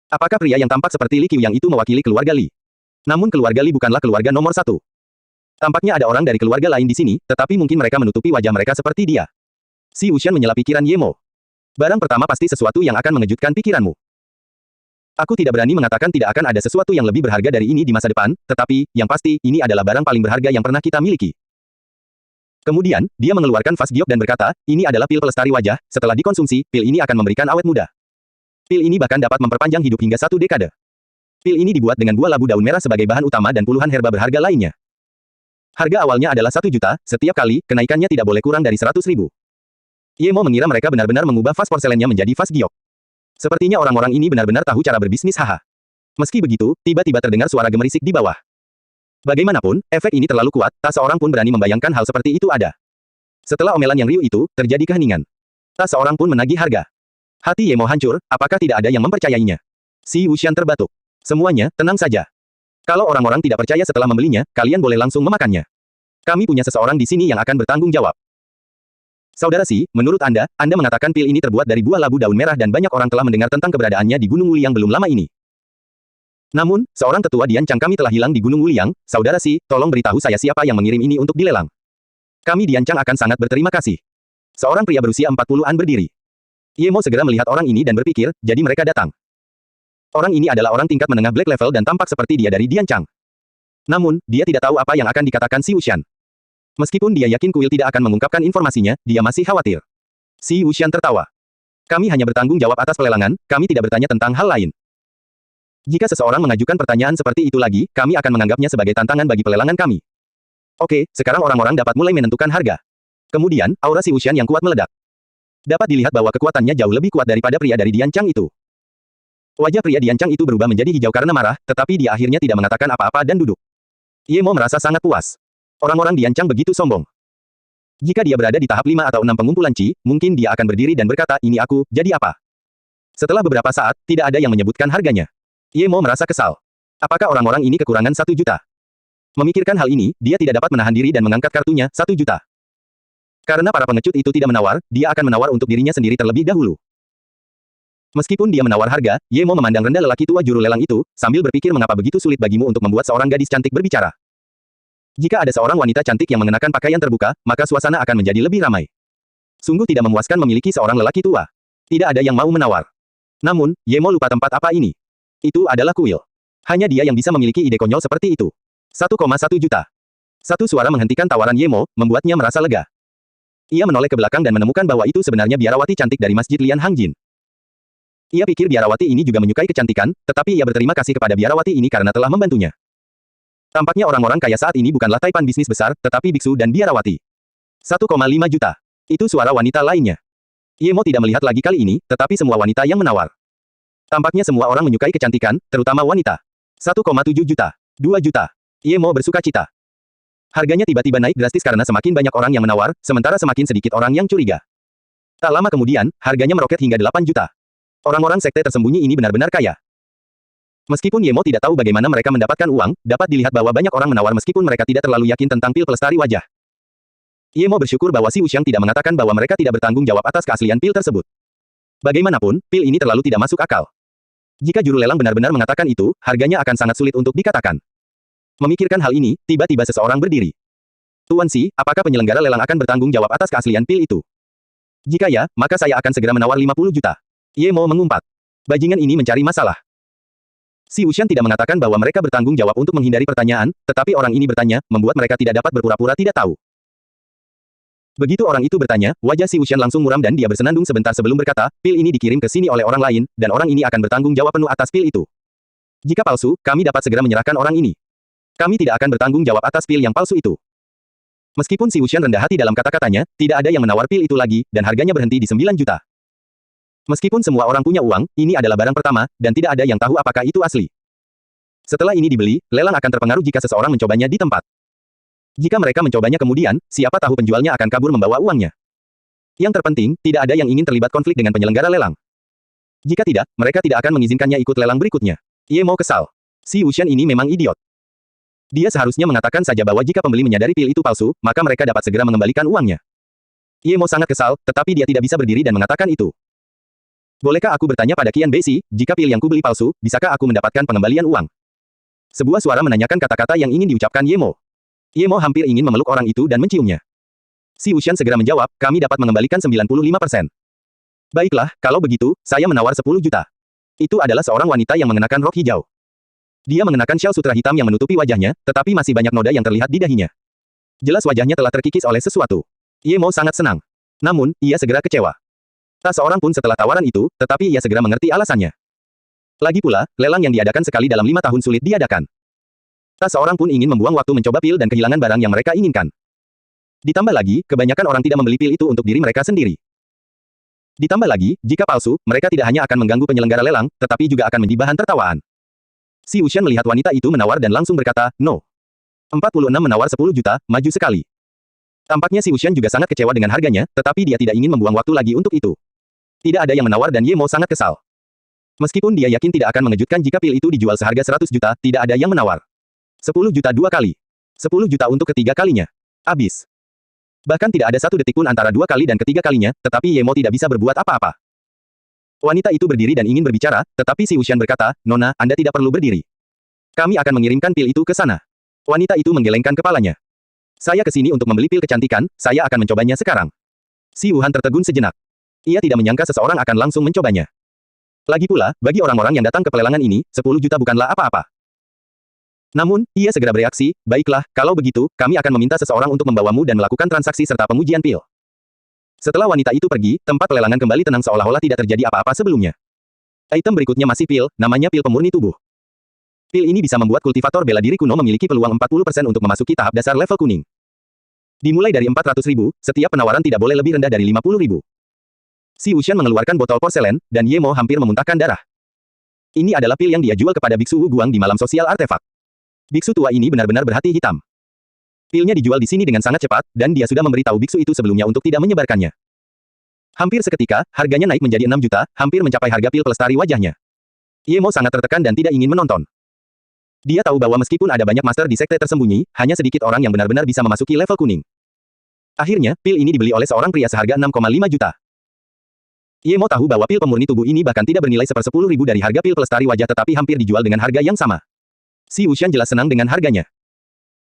Apakah pria yang tampak seperti Li Qiuyang itu mewakili keluarga Li? Namun keluarga Li bukanlah keluarga nomor 1. Tampaknya ada orang dari keluarga lain di sini, tetapi mungkin mereka menutupi wajah mereka seperti dia. Si Wuxian menyela pikiran Ye Mo. Barang pertama pasti sesuatu yang akan mengejutkan pikiranmu. Aku tidak berani mengatakan tidak akan ada sesuatu yang lebih berharga dari ini di masa depan, tetapi, yang pasti, ini adalah barang paling berharga yang pernah kita miliki. Kemudian, dia mengeluarkan vas giok dan berkata, ini adalah pil pelestari wajah, setelah dikonsumsi, pil ini akan memberikan awet muda. Pil ini bahkan dapat memperpanjang hidup hingga 1 dekade. Pil ini dibuat dengan buah labu daun merah sebagai bahan utama dan puluhan herba berharga lainnya. Harga awalnya adalah 1 juta, setiap kali, kenaikannya tidak boleh kurang dari 100.000. Ye Mo mengira mereka benar-benar mengubah vas porselennya menjadi vas giok. Sepertinya orang-orang ini benar-benar tahu cara berbisnis haha. Meski begitu, tiba-tiba terdengar suara gemerisik di bawah. Bagaimanapun, efek ini terlalu kuat, tak seorang pun berani membayangkan hal seperti itu ada. Setelah omelan yang riuh itu, terjadi keheningan. Tak seorang pun menagih harga. Hati Ye Mo hancur, apakah tidak ada yang mempercayainya? Si Wuxian terbatuk. Semuanya, tenang saja. Kalau orang-orang tidak percaya setelah membelinya, kalian boleh langsung memakannya. Kami punya seseorang di sini yang akan bertanggung jawab. Saudara Si, menurut Anda mengatakan pil ini terbuat dari buah labu daun merah dan banyak orang telah mendengar tentang keberadaannya di Gunung Wuli yang belum lama ini. Namun, seorang tetua Dian Chang kami telah hilang di Gunung Wuliang, saudara Si, tolong beritahu saya siapa yang mengirim ini untuk dilelang. Kami Dian Chang akan sangat berterima kasih. Seorang pria berusia 40-an berdiri. Ye Mo segera melihat orang ini dan berpikir, jadi mereka datang. Orang ini adalah orang tingkat menengah black level dan tampak seperti dia dari Dian Chang. Namun, dia tidak tahu apa yang akan dikatakan Si Wuxian. Meskipun dia yakin kuil tidak akan mengungkapkan informasinya, dia masih khawatir. Si Wuxian tertawa. Kami hanya bertanggung jawab atas pelelangan, kami tidak bertanya tentang hal lain. Jika seseorang mengajukan pertanyaan seperti itu lagi, kami akan menganggapnya sebagai tantangan bagi pelelangan kami. Oke, sekarang orang-orang dapat mulai menentukan harga. Kemudian, aura Si Wuxian yang kuat meledak. Dapat dilihat bahwa kekuatannya jauh lebih kuat daripada pria dari Dian Chang itu. Wajah pria Dian Chang itu berubah menjadi hijau karena marah, tetapi dia akhirnya tidak mengatakan apa-apa dan duduk. Ye Mo merasa sangat puas. Orang-orang Dian Chang begitu sombong. Jika dia berada di tahap 5 atau 6 pengumpulan Qi, mungkin dia akan berdiri dan berkata, ini aku, jadi apa? Setelah beberapa saat, tidak ada yang menyebutkan harganya. Ye Mo merasa kesal. Apakah orang-orang ini kekurangan 1 juta? Memikirkan hal ini, dia tidak dapat menahan diri dan mengangkat kartunya, 1 juta. Karena para pengecut itu tidak menawar, dia akan menawar untuk dirinya sendiri terlebih dahulu. Meskipun dia menawar harga, Ye Mo memandang rendah lelaki tua juru lelang itu, sambil berpikir mengapa begitu sulit bagimu untuk membuat seorang gadis cantik berbicara. Jika ada seorang wanita cantik yang mengenakan pakaian terbuka, maka suasana akan menjadi lebih ramai. Sungguh tidak memuaskan memiliki seorang lelaki tua. Tidak ada yang mau menawar. Namun, Ye Mo lupa tempat apa ini. Itu adalah kuil. Hanya dia yang bisa memiliki ide konyol seperti itu. 1,1 juta. Satu suara menghentikan tawaran Ye Mo, membuatnya merasa lega. Ia menoleh ke belakang dan menemukan bahwa itu sebenarnya biarawati cantik dari Masjid Lian Hangjin. Ia pikir biarawati ini juga menyukai kecantikan, tetapi ia berterima kasih kepada biarawati ini karena telah membantunya. Tampaknya orang-orang kaya saat ini bukanlah taipan bisnis besar, tetapi biksu dan biarawati. 1,5 juta. Itu suara wanita lainnya. Ye Mo tidak melihat lagi kali ini, tetapi semua wanita yang menawar. Tampaknya semua orang menyukai kecantikan, terutama wanita. 1,7 juta. 2 juta. Ye Mo bersuka cita. Harganya tiba-tiba naik drastis karena semakin banyak orang yang menawar, sementara semakin sedikit orang yang curiga. Tak lama kemudian, harganya meroket hingga 8 juta. Orang-orang sekte tersembunyi ini benar-benar kaya. Meskipun Ye Mo tidak tahu bagaimana mereka mendapatkan uang, dapat dilihat bahwa banyak orang menawar meskipun mereka tidak terlalu yakin tentang pil pelestari wajah. Ye Mo bersyukur bahwa Si Wuxian tidak mengatakan bahwa mereka tidak bertanggung jawab atas keaslian pil tersebut. Bagaimanapun, pil ini terlalu tidak masuk akal. Jika juru lelang benar-benar mengatakan itu, harganya akan sangat sulit untuk dikatakan. Memikirkan hal ini, tiba-tiba seseorang berdiri. Tuan Si, apakah penyelenggara lelang akan bertanggung jawab atas keaslian pil itu? Jika ya, maka saya akan segera menawar 50 juta. Ye Mo mengumpat. Bajingan ini mencari masalah. Si Wuxian tidak mengatakan bahwa mereka bertanggung jawab untuk menghindari pertanyaan, tetapi orang ini bertanya, membuat mereka tidak dapat berpura-pura tidak tahu. Begitu orang itu bertanya, wajah Si Wuxian langsung muram dan dia bersenandung sebentar sebelum berkata, pil ini dikirim ke sini oleh orang lain, dan orang ini akan bertanggung jawab penuh atas pil itu. Jika palsu, kami dapat segera menyerahkan orang ini. Kami tidak akan bertanggung jawab atas pil yang palsu itu. Meskipun Si Wuxian rendah hati dalam kata-katanya, tidak ada yang menawar pil itu lagi, dan harganya berhenti di 9 juta. Meskipun semua orang punya uang, ini adalah barang pertama, dan tidak ada yang tahu apakah itu asli. Setelah ini dibeli, lelang akan terpengaruh jika seseorang mencobanya di tempat. Jika mereka mencobanya kemudian, siapa tahu penjualnya akan kabur membawa uangnya. Yang terpenting, tidak ada yang ingin terlibat konflik dengan penyelenggara lelang. Jika tidak, mereka tidak akan mengizinkannya ikut lelang berikutnya. Ye Mo kesal. Si Wuxian ini memang idiot. Dia seharusnya mengatakan saja bahwa jika pembeli menyadari pil itu palsu, maka mereka dapat segera mengembalikan uangnya. Ye Mo sangat kesal, tetapi dia tidak bisa berdiri dan mengatakan itu. Bolehkah aku bertanya pada Qian Beishi, jika pil yang kubeli palsu, bisakah aku mendapatkan pengembalian uang? Sebuah suara menanyakan kata-kata yang ingin diucapkan Ye Mo. Ye Mo hampir ingin memeluk orang itu dan menciumnya. Si Wuxian segera menjawab, kami dapat mengembalikan 95%. Baiklah, kalau begitu, saya menawar 10 juta. Itu adalah seorang wanita yang mengenakan rok hijau. Dia mengenakan syal sutra hitam yang menutupi wajahnya, tetapi masih banyak noda yang terlihat di dahinya. Jelas wajahnya telah terkikis oleh sesuatu. Ye Mo sangat senang. Namun, ia segera kecewa. Tak seorang pun setelah tawaran itu, tetapi ia segera mengerti alasannya. Lagi pula, lelang yang diadakan sekali dalam 5 tahun sulit diadakan. Tak seorang pun ingin membuang waktu mencoba pil dan kehilangan barang yang mereka inginkan. Ditambah lagi, kebanyakan orang tidak membeli pil itu untuk diri mereka sendiri. Ditambah lagi, jika palsu, mereka tidak hanya akan mengganggu penyelenggara lelang, tetapi juga akan menjadi bahan tertawaan. Si Wuxian melihat wanita itu menawar dan langsung berkata, no. 46 menawar 10 juta, maju sekali. Tampaknya si Wuxian juga sangat kecewa dengan harganya, tetapi dia tidak ingin membuang waktu lagi untuk itu. Tidak ada yang menawar dan Ye Mo sangat kesal. Meskipun dia yakin tidak akan mengejutkan jika pil itu dijual seharga 100 juta, tidak ada yang menawar. 10 juta 2 kali. 10 juta untuk ketiga kalinya. Habis. Bahkan tidak ada satu detik pun antara 2 kali dan ketiga kalinya, tetapi Ye Mo tidak bisa berbuat apa-apa. Wanita itu berdiri dan ingin berbicara, tetapi si Wuxian berkata, Nona, Anda tidak perlu berdiri. Kami akan mengirimkan pil itu ke sana. Wanita itu menggelengkan kepalanya. Saya ke sini untuk membeli pil kecantikan, saya akan mencobanya sekarang. Si Wuhan tertegun sejenak. Ia tidak menyangka seseorang akan langsung mencobanya. Lagi pula, bagi orang-orang yang datang ke pelelangan ini, 10 juta bukanlah apa-apa. Namun, ia segera bereaksi, baiklah, kalau begitu, kami akan meminta seseorang untuk membawamu dan melakukan transaksi serta pengujian pil. Setelah wanita itu pergi, tempat pelelangan kembali tenang seolah-olah tidak terjadi apa-apa sebelumnya. Item berikutnya masih pil, namanya pil pemurni tubuh. Pil ini bisa membuat kultivator bela diri kuno memiliki peluang 40% untuk memasuki tahap dasar level kuning. Dimulai dari 400.000, setiap penawaran tidak boleh lebih rendah dari 50.000. Si Wuxian mengeluarkan botol porselen, dan Ye Mo hampir memuntahkan darah. Ini adalah pil yang dia jual kepada Biksu Wu Guang di malam sosial artefak. Biksu tua ini benar-benar berhati hitam. Pilnya dijual di sini dengan sangat cepat, dan dia sudah memberitahu biksu itu sebelumnya untuk tidak menyebarkannya. Hampir seketika, harganya naik menjadi 6 juta, hampir mencapai harga pil pelestari wajahnya. Ye Mo sangat tertekan dan tidak ingin menonton. Dia tahu bahwa meskipun ada banyak master di sekte tersembunyi, hanya sedikit orang yang benar-benar bisa memasuki level kuning. Akhirnya, pil ini dibeli oleh seorang pria seharga 6,5 juta. Ye Mo tahu bahwa pil pemurni tubuh ini bahkan tidak bernilai 1/10.000 dari harga pil pelestari wajah tetapi hampir dijual dengan harga yang sama. Si Wuxian jelas senang dengan harganya.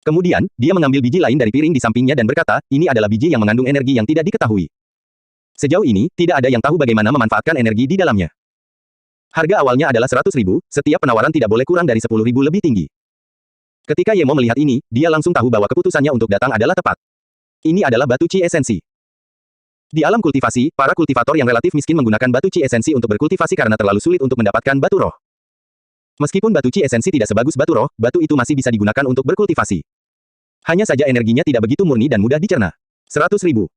Kemudian, dia mengambil biji lain dari piring di sampingnya dan berkata, ini adalah biji yang mengandung energi yang tidak diketahui. Sejauh ini, tidak ada yang tahu bagaimana memanfaatkan energi di dalamnya. Harga awalnya adalah 100.000, setiap penawaran tidak boleh kurang dari 10.000 lebih tinggi. Ketika Ye Mo melihat ini, dia langsung tahu bahwa keputusannya untuk datang adalah tepat. Ini adalah batu Qi esensi. Di alam kultivasi, para kultivator yang relatif miskin menggunakan batu Qi esensi untuk berkultivasi karena terlalu sulit untuk mendapatkan batu roh. Meskipun batu Qi esensi tidak sebagus batu roh, batu itu masih bisa digunakan untuk berkultivasi. Hanya saja energinya tidak begitu murni dan mudah dicerna. 100.000.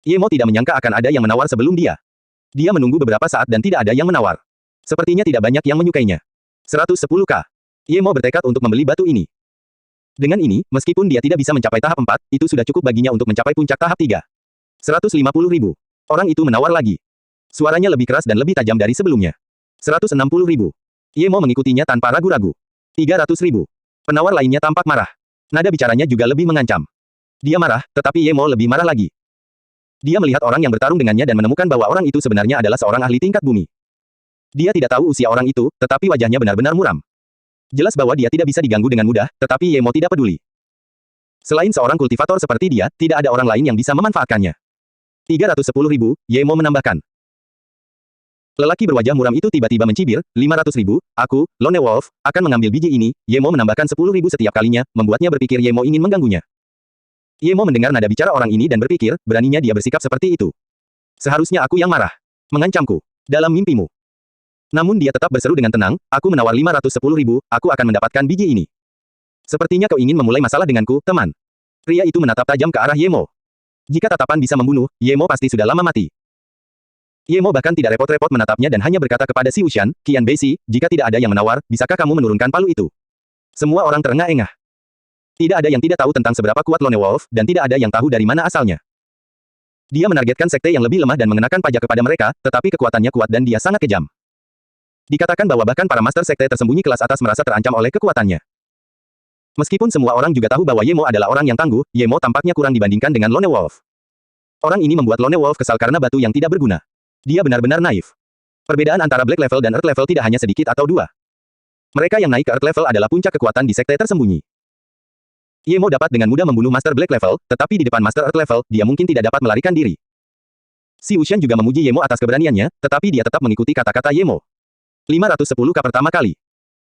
Ye Mo tidak menyangka akan ada yang menawar sebelum dia. Dia menunggu beberapa saat dan tidak ada yang menawar. Sepertinya tidak banyak yang menyukainya. 110k. Ye Mo bertekad untuk membeli batu ini. Dengan ini, meskipun dia tidak bisa mencapai tahap 4, itu sudah cukup baginya untuk mencapai puncak tahap 3. 150.000. Orang itu menawar lagi. Suaranya lebih keras dan lebih tajam dari sebelumnya. 160.000. Ye Mo mengikutinya tanpa ragu-ragu. 300.000. Penawar lainnya tampak marah. Nada bicaranya juga lebih mengancam. Dia marah, tetapi Ye Mo lebih marah lagi. Dia melihat orang yang bertarung dengannya dan menemukan bahwa orang itu sebenarnya adalah seorang ahli tingkat bumi. Dia tidak tahu usia orang itu, tetapi wajahnya benar-benar muram. Jelas bahwa dia tidak bisa diganggu dengan mudah, tetapi Ye Mo tidak peduli. Selain seorang kultivator seperti dia, tidak ada orang lain yang bisa memanfaatkannya. 310.000, Ye Mo menambahkan. Lelaki berwajah muram itu tiba-tiba mencibir, 500.000, aku, Lone Wolf, akan mengambil biji ini. Ye Mo menambahkan 10.000 setiap kalinya, membuatnya berpikir Ye Mo ingin mengganggunya. Ye Mo mendengar nada bicara orang ini dan berpikir, beraninya dia bersikap seperti itu. Seharusnya aku yang marah. Mengancamku. Dalam mimpimu. Namun dia tetap berseru dengan tenang, aku menawar 510.000, aku akan mendapatkan biji ini. Sepertinya kau ingin memulai masalah denganku, teman. Pria itu menatap tajam ke arah Ye Mo. Jika tatapan bisa membunuh, Ye Mo pasti sudah lama mati. Ye Mo bahkan tidak repot-repot menatapnya dan hanya berkata kepada si Wuxian, Qian Bei, jika tidak ada yang menawar, bisakah kamu menurunkan palu itu? Semua orang terengah-engah. Tidak ada yang tidak tahu tentang seberapa kuat Lone Wolf, dan tidak ada yang tahu dari mana asalnya. Dia menargetkan sekte yang lebih lemah dan mengenakan pajak kepada mereka, tetapi kekuatannya kuat dan dia sangat kejam. Dikatakan bahwa bahkan para master sekte tersembunyi kelas atas merasa terancam oleh kekuatannya. Meskipun semua orang juga tahu bahwa Ye Mo adalah orang yang tangguh, Ye Mo tampaknya kurang dibandingkan dengan Lone Wolf. Orang ini membuat Lone Wolf kesal karena batu yang tidak berguna. Dia benar-benar naif. Perbedaan antara Black Level dan Earth Level tidak hanya sedikit atau dua. Mereka yang naik ke Earth Level adalah puncak kekuatan di sekte tersembunyi. Ye Mo dapat dengan mudah membunuh Master Black Level, tetapi di depan Master Earth Level, dia mungkin tidak dapat melarikan diri. Si Wuxian juga memuji Ye Mo atas keberaniannya, tetapi dia tetap mengikuti kata-kata Ye Mo. 510k pertama kali.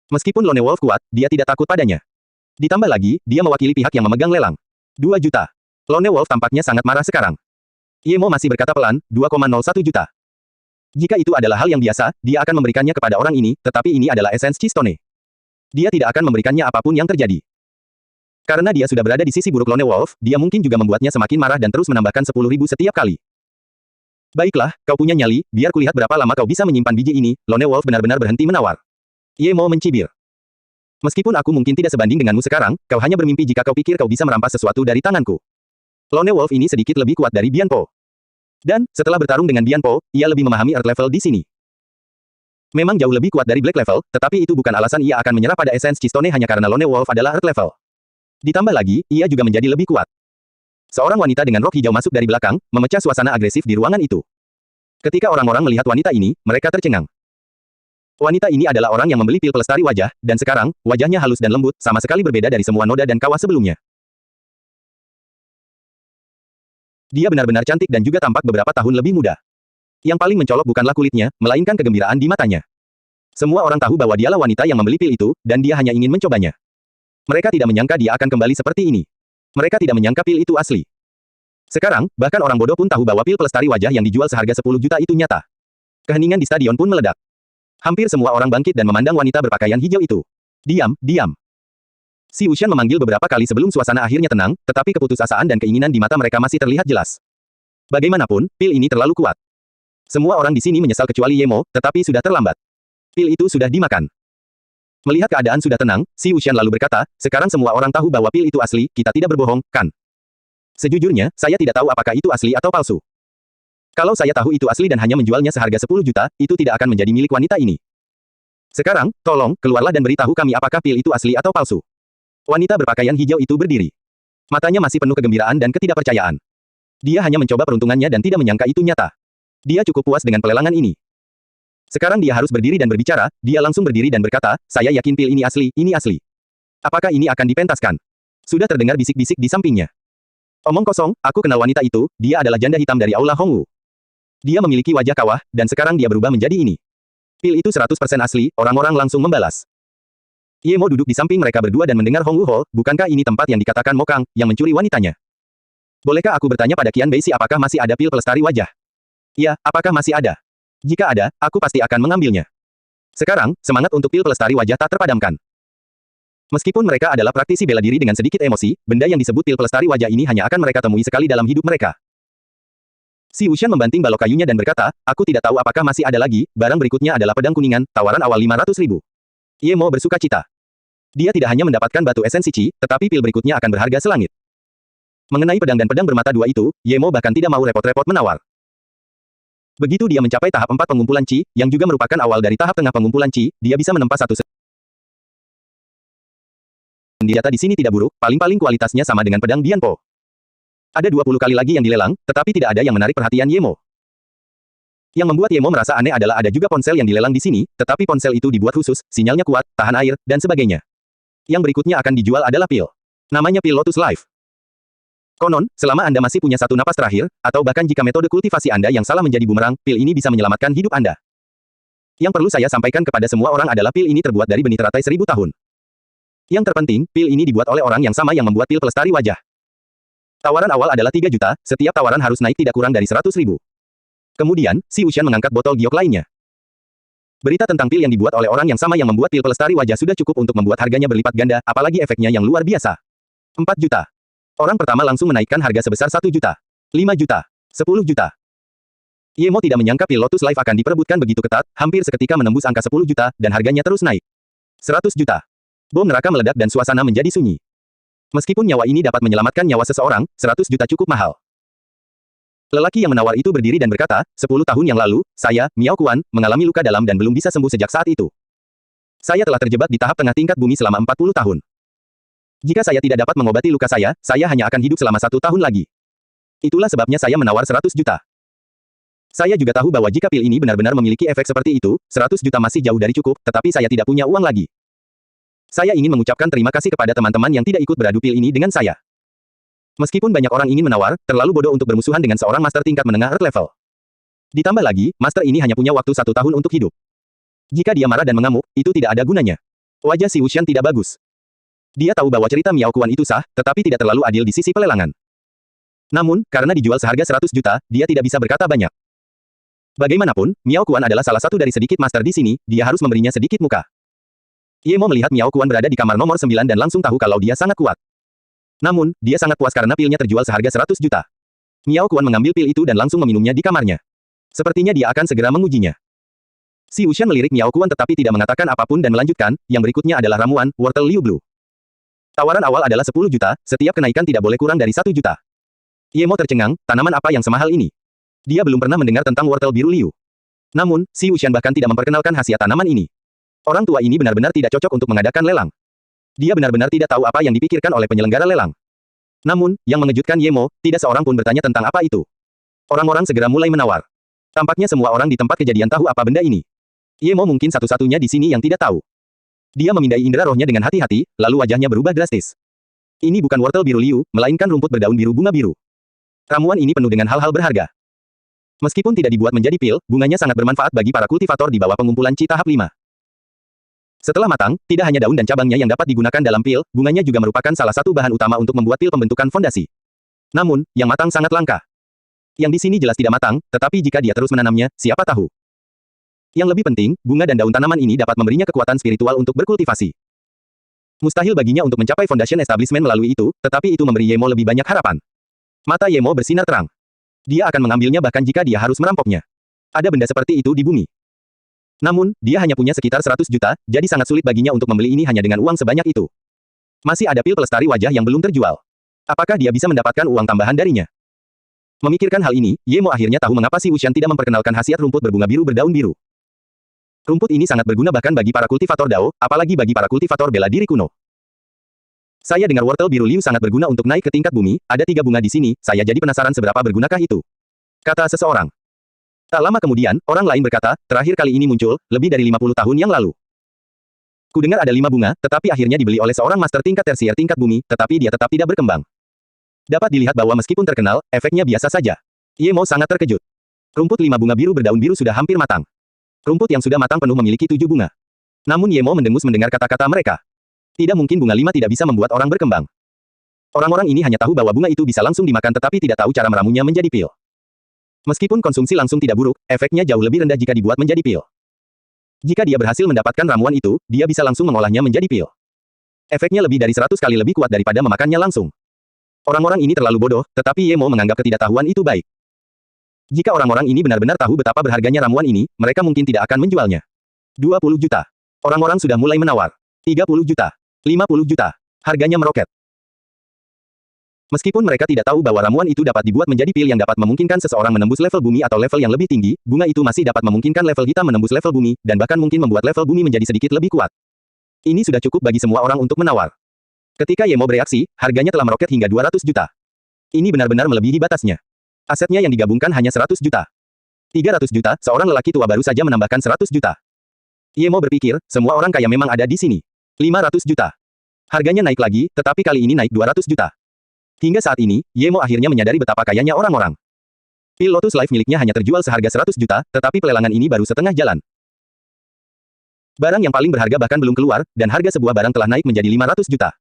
Meskipun Lone Wolf kuat, dia tidak takut padanya. Ditambah lagi, dia mewakili pihak yang memegang lelang. 2 juta. Lone Wolf tampaknya sangat marah sekarang. Ye Mo masih berkata pelan, 2,01 juta. Jika itu adalah hal yang biasa, dia akan memberikannya kepada orang ini, tetapi ini adalah esens Qi Stone. Dia tidak akan memberikannya apapun yang terjadi. Karena dia sudah berada di sisi buruk Lone Wolf, dia mungkin juga membuatnya semakin marah dan terus menambahkan 10.000 setiap kali. Baiklah, kau punya nyali, biar kulihat berapa lama kau bisa menyimpan biji ini. Lone Wolf benar-benar berhenti menawar. Ye Mo mencibir. Meskipun aku mungkin tidak sebanding denganmu sekarang, kau hanya bermimpi jika kau pikir kau bisa merampas sesuatu dari tanganku. Lone Wolf ini sedikit lebih kuat dari Bian Po. Dan, setelah bertarung dengan Bian Po, ia lebih memahami Earth Level di sini. Memang jauh lebih kuat dari Black Level, tetapi itu bukan alasan ia akan menyerah pada esens Qi Stone hanya karena Lone Wolf adalah Earth Level. Ditambah lagi, ia juga menjadi lebih kuat. Seorang wanita dengan rok hijau masuk dari belakang, memecah suasana agresif di ruangan itu. Ketika orang-orang melihat wanita ini, mereka tercengang. Wanita ini adalah orang yang membeli pil pelestari wajah, dan sekarang, wajahnya halus dan lembut, sama sekali berbeda dari semua noda dan kawah sebelumnya. Dia benar-benar cantik dan juga tampak beberapa tahun lebih muda. Yang paling mencolok bukanlah kulitnya, melainkan kegembiraan di matanya. Semua orang tahu bahwa dialah wanita yang membeli pil itu, dan dia hanya ingin mencobanya. Mereka tidak menyangka dia akan kembali seperti ini. Mereka tidak menyangka pil itu asli. Sekarang, bahkan orang bodoh pun tahu bahwa pil pelestari wajah yang dijual seharga 10 juta itu nyata. Keheningan di stadion pun meledak. Hampir semua orang bangkit dan memandang wanita berpakaian hijau itu. Diam, diam. Si Wuxian memanggil beberapa kali sebelum suasana akhirnya tenang, tetapi keputusasaan dan keinginan di mata mereka masih terlihat jelas. Bagaimanapun, pil ini terlalu kuat. Semua orang di sini menyesal kecuali Ye Mo, tetapi sudah terlambat. Pil itu sudah dimakan. Melihat keadaan sudah tenang, si Wuxian lalu berkata, sekarang semua orang tahu bahwa pil itu asli, kita tidak berbohong, kan? Sejujurnya, saya tidak tahu apakah itu asli atau palsu. Kalau saya tahu itu asli dan hanya menjualnya seharga 10 juta, itu tidak akan menjadi milik wanita ini. Sekarang, tolong, keluarlah dan beritahu kami apakah pil itu asli atau palsu. Wanita berpakaian hijau itu berdiri. Matanya masih penuh kegembiraan dan ketidakpercayaan. Dia hanya mencoba peruntungannya dan tidak menyangka itu nyata. Dia cukup puas dengan pelelangan ini. Sekarang dia harus berdiri dan berbicara, dia langsung berdiri dan berkata, saya yakin pil ini asli, ini asli. Apakah ini akan dipentaskan? Sudah terdengar bisik-bisik di sampingnya. Omong kosong, aku kenal wanita itu, dia adalah janda hitam dari Aula Hongwu. Dia memiliki wajah kawah, dan sekarang dia berubah menjadi ini. Pil itu 100% asli, orang-orang langsung membalas. Ye Mo duduk di samping mereka berdua dan mendengar Hongwu Hall, bukankah ini tempat yang dikatakan Mokang, yang mencuri wanitanya? Bolehkah aku bertanya pada Qian Bei apakah masih ada pil pelestari wajah? Ya, apakah masih ada? Jika ada, aku pasti akan mengambilnya. Sekarang, semangat untuk pil pelestari wajah tak terpadamkan. Meskipun mereka adalah praktisi bela diri dengan sedikit emosi, benda yang disebut pil pelestari wajah ini hanya akan mereka temui sekali dalam hidup mereka. Si Wuxian membanting balok kayunya dan berkata, aku tidak tahu apakah masih ada lagi, barang berikutnya adalah pedang kuningan, tawaran awal 500.000. Ye Mo bersuka cita. Dia tidak hanya mendapatkan batu esensi Qi, tetapi pil berikutnya akan berharga selangit. Mengenai pedang dan pedang bermata dua itu, Ye Mo bahkan tidak mau repot-repot menawar. Begitu dia mencapai tahap 4 pengumpulan Qi, yang juga merupakan awal dari tahap tengah pengumpulan Qi, dia bisa menempa satu senjata di sini tidak buruk, paling-paling kualitasnya sama dengan pedang Bianpo. Ada 20 kali lagi yang dilelang, tetapi tidak ada yang menarik perhatian Ye Mo. Yang membuat Ye Mo merasa aneh adalah ada juga ponsel yang dilelang di sini, tetapi ponsel itu dibuat khusus, sinyalnya kuat, tahan air, dan sebagainya. Yang berikutnya akan dijual adalah pil. Namanya pil Lotus Life. Konon, selama Anda masih punya satu napas terakhir, atau bahkan jika metode kultivasi Anda yang salah menjadi bumerang, pil ini bisa menyelamatkan hidup Anda. Yang perlu saya sampaikan kepada semua orang adalah pil ini terbuat dari benih teratai 1000 tahun. Yang terpenting, pil ini dibuat oleh orang yang sama yang membuat pil pelestari wajah. Tawaran awal adalah 3 juta, setiap tawaran harus naik tidak kurang dari 100.000. Kemudian, si Wuxian mengangkat botol giok lainnya. Berita tentang pil yang dibuat oleh orang yang sama yang membuat pil pelestari wajah sudah cukup untuk membuat harganya berlipat ganda, apalagi efeknya yang luar biasa. 4 juta. Orang pertama langsung menaikkan harga sebesar 1 juta. 5 juta. 10 juta. Ye Mo tidak menyangka pil Lotus Life akan diperebutkan begitu ketat, hampir seketika menembus angka 10 juta, dan harganya terus naik. 100 juta. Bom neraka meledak dan suasana menjadi sunyi. Meskipun nyawa ini dapat menyelamatkan nyawa seseorang, 100 juta cukup mahal. Lelaki yang menawar itu berdiri dan berkata, 10 tahun yang lalu, saya, Miao Kuan, mengalami luka dalam dan belum bisa sembuh sejak saat itu. Saya telah terjebak di tahap tengah tingkat bumi selama 40 tahun. Jika saya tidak dapat mengobati luka saya hanya akan hidup selama 1 tahun lagi. Itulah sebabnya saya menawar 100 juta. Saya juga tahu bahwa jika pil ini benar-benar memiliki efek seperti itu, 100 juta masih jauh dari cukup, tetapi saya tidak punya uang lagi. Saya ingin mengucapkan terima kasih kepada teman-teman yang tidak ikut beradu pil ini dengan saya. Meskipun banyak orang ingin menawar, terlalu bodoh untuk bermusuhan dengan seorang master tingkat menengah Earth level. Ditambah lagi, master ini hanya punya waktu 1 tahun untuk hidup. Jika dia marah dan mengamuk, itu tidak ada gunanya. Wajah si Wuxian tidak bagus. Dia tahu bahwa cerita Miao Kuan itu sah, tetapi tidak terlalu adil di sisi pelelangan. Namun, karena dijual seharga 100 juta, dia tidak bisa berkata banyak. Bagaimanapun, Miao Kuan adalah salah satu dari sedikit master di sini, dia harus memberinya sedikit muka. Ye Mo melihat Miao Kuan berada di kamar nomor 9 dan langsung tahu kalau dia sangat kuat. Namun, dia sangat puas karena pilnya terjual seharga 100 juta. Miao Kuan mengambil pil itu dan langsung meminumnya di kamarnya. Sepertinya dia akan segera mengujinya. Si Wuxian melirik Miao Kuan tetapi tidak mengatakan apapun dan melanjutkan, yang berikutnya adalah ramuan, wortel Liu Blue. Tawaran awal adalah 10 juta, setiap kenaikan tidak boleh kurang dari 1 juta. Ye Mo tercengang, tanaman apa yang semahal ini? Dia belum pernah mendengar tentang wortel biru Liu. Namun, si Wuxian bahkan tidak memperkenalkan khasiat tanaman ini. Orang tua ini benar-benar tidak cocok untuk mengadakan lelang. Dia benar-benar tidak tahu apa yang dipikirkan oleh penyelenggara lelang. Namun, yang mengejutkan Ye Mo, tidak seorang pun bertanya tentang apa itu. Orang-orang segera mulai menawar. Tampaknya semua orang di tempat kejadian tahu apa benda ini. Yemo mungkin satu-satunya di sini yang tidak tahu. Dia memindai indera rohnya dengan hati-hati, lalu wajahnya berubah drastis. Ini bukan wortel biru liu, melainkan rumput berdaun biru bunga biru. Ramuan ini penuh dengan hal-hal berharga. Meskipun tidak dibuat menjadi pil, bunganya sangat bermanfaat bagi para kultivator di bawah pengumpulan Chi tahap 5. Setelah matang, tidak hanya daun dan cabangnya yang dapat digunakan dalam pil, bunganya juga merupakan salah satu bahan utama untuk membuat pil pembentukan fondasi. Namun, yang matang sangat langka. Yang di sini jelas tidak matang, tetapi jika dia terus menanamnya, siapa tahu. Yang lebih penting, bunga dan daun tanaman ini dapat memberinya kekuatan spiritual untuk berkultivasi. Mustahil baginya untuk mencapai foundation establishment melalui itu, tetapi itu memberi Yemo lebih banyak harapan. Mata Yemo bersinar terang. Dia akan mengambilnya bahkan jika dia harus merampoknya. Ada benda seperti itu di bumi. Namun, dia hanya punya sekitar 100 juta, jadi sangat sulit baginya untuk membeli ini hanya dengan uang sebanyak itu. Masih ada pil pelestari wajah yang belum terjual. Apakah dia bisa mendapatkan uang tambahan darinya? Memikirkan hal ini, Yemo akhirnya tahu mengapa si Wushan tidak memperkenalkan khasiat rumput berbunga biru berdaun biru. Rumput ini sangat berguna bahkan bagi para kultivator Dao, apalagi bagi para kultivator bela diri kuno. Saya dengar wortel biru liu sangat berguna untuk naik ke tingkat bumi, ada 3 bunga di sini, saya jadi penasaran seberapa bergunakah itu. Kata seseorang. Tak lama kemudian, orang lain berkata, terakhir kali ini muncul, lebih dari 50 tahun yang lalu. Kudengar ada 5 bunga, tetapi akhirnya dibeli oleh seorang master tingkat tersier tingkat bumi, tetapi dia tetap tidak berkembang. Dapat dilihat bahwa meskipun terkenal, efeknya biasa saja. Yemo sangat terkejut. Rumput 5 bunga biru berdaun biru sudah hampir matang. Rumput yang sudah matang penuh memiliki 7 bunga. Namun Yemo mendengus mendengar kata-kata mereka. Tidak mungkin bunga 5 tidak bisa membuat orang berkembang. Orang-orang ini hanya tahu bahwa bunga itu bisa langsung dimakan tetapi tidak tahu cara meramunya menjadi pil. Meskipun konsumsi langsung tidak buruk, efeknya jauh lebih rendah jika dibuat menjadi pil. Jika dia berhasil mendapatkan ramuan itu, dia bisa langsung mengolahnya menjadi pil. Efeknya lebih dari 100 kali lebih kuat daripada memakannya langsung. Orang-orang ini terlalu bodoh, tetapi Yemo menganggap ketidaktahuan itu baik. Jika orang-orang ini benar-benar tahu betapa berharganya ramuan ini, mereka mungkin tidak akan menjualnya. 20 juta. Orang-orang sudah mulai menawar. 30 juta. 50 juta. Harganya meroket. Meskipun mereka tidak tahu bahwa ramuan itu dapat dibuat menjadi pil yang dapat memungkinkan seseorang menembus level bumi atau level yang lebih tinggi, bunga itu masih dapat memungkinkan level hitam menembus level bumi, dan bahkan mungkin membuat level bumi menjadi sedikit lebih kuat. Ini sudah cukup bagi semua orang untuk menawar. Ketika Yemo bereaksi, harganya telah meroket hingga 200 juta. Ini benar-benar melebihi batasnya. Asetnya yang digabungkan hanya 100 juta. 300 juta, seorang lelaki tua baru saja menambahkan 100 juta. Yemo berpikir, semua orang kaya memang ada di sini. 500 juta. Harganya naik lagi, tetapi kali ini naik 200 juta. Hingga saat ini, Yemo akhirnya menyadari betapa kayanya orang-orang. Pil Lotus Life miliknya hanya terjual seharga 100 juta, tetapi pelelangan ini baru setengah jalan. Barang yang paling berharga bahkan belum keluar, dan harga sebuah barang telah naik menjadi 500 juta.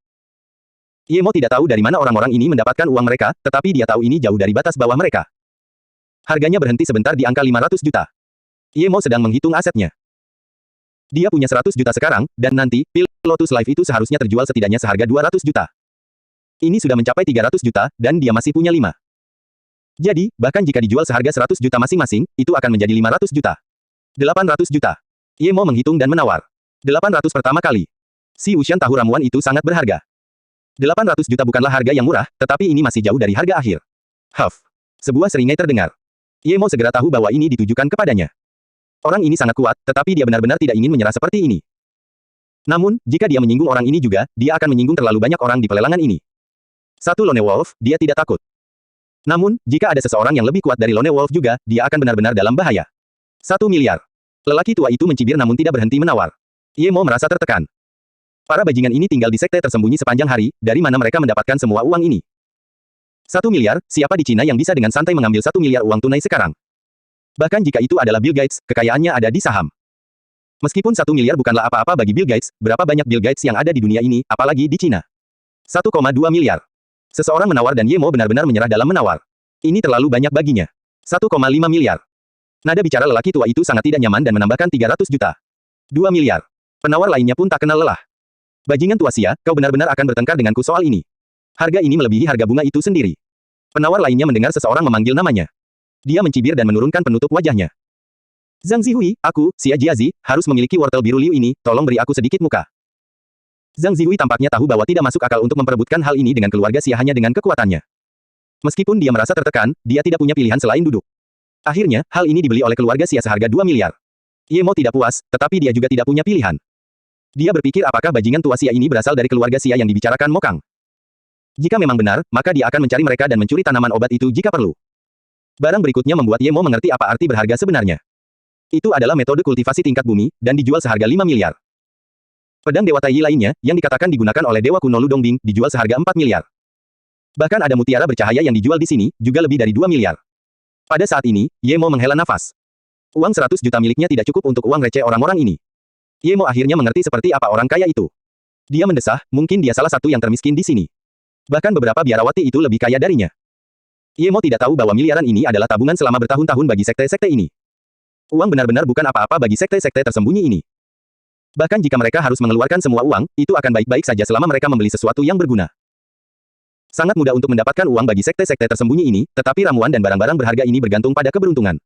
Yemo tidak tahu dari mana orang-orang ini mendapatkan uang mereka, tetapi dia tahu ini jauh dari batas bawah mereka. Harganya berhenti sebentar di angka 500 juta. Yemo sedang menghitung asetnya. Dia punya 100 juta sekarang, dan nanti, pil Lotus Life itu seharusnya terjual setidaknya seharga 200 juta. Ini sudah mencapai 300 juta, dan dia masih punya 5. Jadi, bahkan jika dijual seharga 100 juta masing-masing, itu akan menjadi 500 juta. 800 juta. Yemo menghitung dan menawar. 800 pertama kali. Si Wushan tahu ramuan itu sangat berharga. 800 juta bukanlah harga yang murah, tetapi ini masih jauh dari harga akhir. Huff. Sebuah seringai terdengar. Yemo segera tahu bahwa ini ditujukan kepadanya. Orang ini sangat kuat, tetapi dia benar-benar tidak ingin menyerah seperti ini. Namun, jika dia menyinggung orang ini juga, dia akan menyinggung terlalu banyak orang di pelelangan ini. Satu Lone Wolf, dia tidak takut. Namun, jika ada seseorang yang lebih kuat dari Lone Wolf juga, dia akan benar-benar dalam bahaya. 1 miliar. Lelaki tua itu mencibir namun tidak berhenti menawar. Yemo merasa tertekan. Para bajingan ini tinggal di sekte tersembunyi sepanjang hari, dari mana mereka mendapatkan semua uang ini? 1 miliar, siapa di Cina yang bisa dengan santai mengambil 1 miliar uang tunai sekarang? Bahkan jika itu adalah Bill Gates, kekayaannya ada di saham. Meskipun 1 miliar bukanlah apa-apa bagi Bill Gates, berapa banyak Bill Gates yang ada di dunia ini, apalagi di Cina? 1,2 miliar. Seseorang menawar dan Yemo benar-benar menyerah dalam menawar. Ini terlalu banyak baginya. 1,5 miliar. Nada bicara lelaki tua itu sangat tidak nyaman dan menambahkan 300 juta. 2 miliar. Penawar lainnya pun tak kenal lelah. Bajingan tua sia, kau benar-benar akan bertengkar denganku soal ini. Harga ini melebihi harga bunga itu sendiri. Penawar lainnya mendengar seseorang memanggil namanya. Dia mencibir dan menurunkan penutup wajahnya. Zhang Zihui, aku, Xia Jiazi, harus memiliki wortel biru liu ini, tolong beri aku sedikit muka. Zhang Zihui tampaknya tahu bahwa tidak masuk akal untuk memperebutkan hal ini dengan keluarga Xia hanya dengan kekuatannya. Meskipun dia merasa tertekan, dia tidak punya pilihan selain duduk. Akhirnya, hal ini dibeli oleh keluarga Xia seharga 2 miliar. Yemo tidak puas, tetapi dia juga tidak punya pilihan. Dia berpikir apakah bajingan tua Xia ini berasal dari keluarga Xia yang dibicarakan Mokang. Jika memang benar, maka dia akan mencari mereka dan mencuri tanaman obat itu jika perlu. Barang berikutnya membuat Yemo mengerti apa arti berharga sebenarnya. Itu adalah metode kultivasi tingkat bumi, dan dijual seharga 5 miliar. Pedang Dewa Tai lainnya, yang dikatakan digunakan oleh Dewa Kuno Lu Dongbing, dijual seharga 4 miliar. Bahkan ada mutiara bercahaya yang dijual di sini, juga lebih dari 2 miliar. Pada saat ini, Ye Mo menghela nafas. Uang 100 juta miliknya tidak cukup untuk uang receh orang-orang ini. Ye Mo akhirnya mengerti seperti apa orang kaya itu. Dia mendesah, mungkin dia salah satu yang termiskin di sini. Bahkan beberapa biarawati itu lebih kaya darinya. Ye Mo tidak tahu bahwa miliaran ini adalah tabungan selama bertahun-tahun bagi sekte-sekte ini. Uang benar-benar bukan apa-apa bagi sekte-sekte tersembunyi ini. Bahkan jika mereka harus mengeluarkan semua uang, itu akan baik-baik saja selama mereka membeli sesuatu yang berguna. Sangat mudah untuk mendapatkan uang bagi sekte-sekte tersembunyi ini, tetapi ramuan dan barang-barang berharga ini bergantung pada keberuntungan.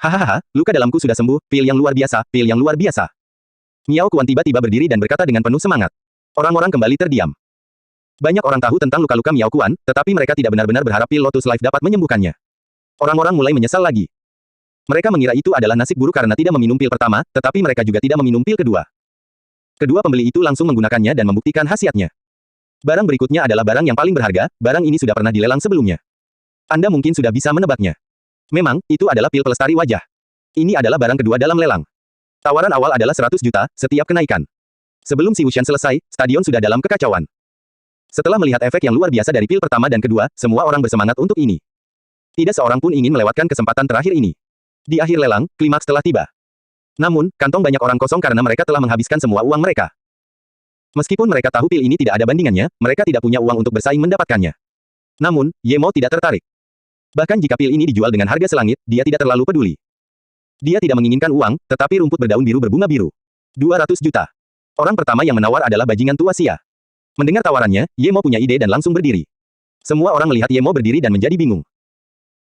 Hahaha, luka dalamku sudah sembuh, pil yang luar biasa, pil yang luar biasa. Miao Kuan tiba-tiba berdiri dan berkata dengan penuh semangat. Orang-orang kembali terdiam. Banyak orang tahu tentang luka-luka Miao Kuan, tetapi mereka tidak benar-benar berharap pil Lotus Life dapat menyembuhkannya. Orang-orang mulai menyesal lagi. Mereka mengira itu adalah nasib buruk karena tidak meminum pil pertama, tetapi mereka juga tidak meminum pil kedua. Kedua pembeli itu langsung menggunakannya dan membuktikan khasiatnya. Barang berikutnya adalah barang yang paling berharga, barang ini sudah pernah dilelang sebelumnya. Anda mungkin sudah bisa menebaknya. Memang, itu adalah pil pelestari wajah. Ini adalah barang kedua dalam lelang. Tawaran awal adalah 100 juta, setiap kenaikan. Sebelum si Wushan selesai, stadion sudah dalam kekacauan. Setelah melihat efek yang luar biasa dari pil pertama dan kedua, semua orang bersemangat untuk ini. Tidak seorang pun ingin melewatkan kesempatan terakhir ini. Di akhir lelang, klimaks telah tiba. Namun, kantong banyak orang kosong karena mereka telah menghabiskan semua uang mereka. Meskipun mereka tahu pil ini tidak ada bandingannya, mereka tidak punya uang untuk bersaing mendapatkannya. Namun, Ye Mo tidak tertarik. Bahkan jika pil ini dijual dengan harga selangit, dia tidak terlalu peduli. Dia tidak menginginkan uang, tetapi rumput berdaun biru berbunga biru. 200 juta. Orang pertama yang menawar adalah bajingan tua Xia. Mendengar tawarannya, Ye Mo punya ide dan langsung berdiri. Semua orang melihat Ye Mo berdiri dan menjadi bingung.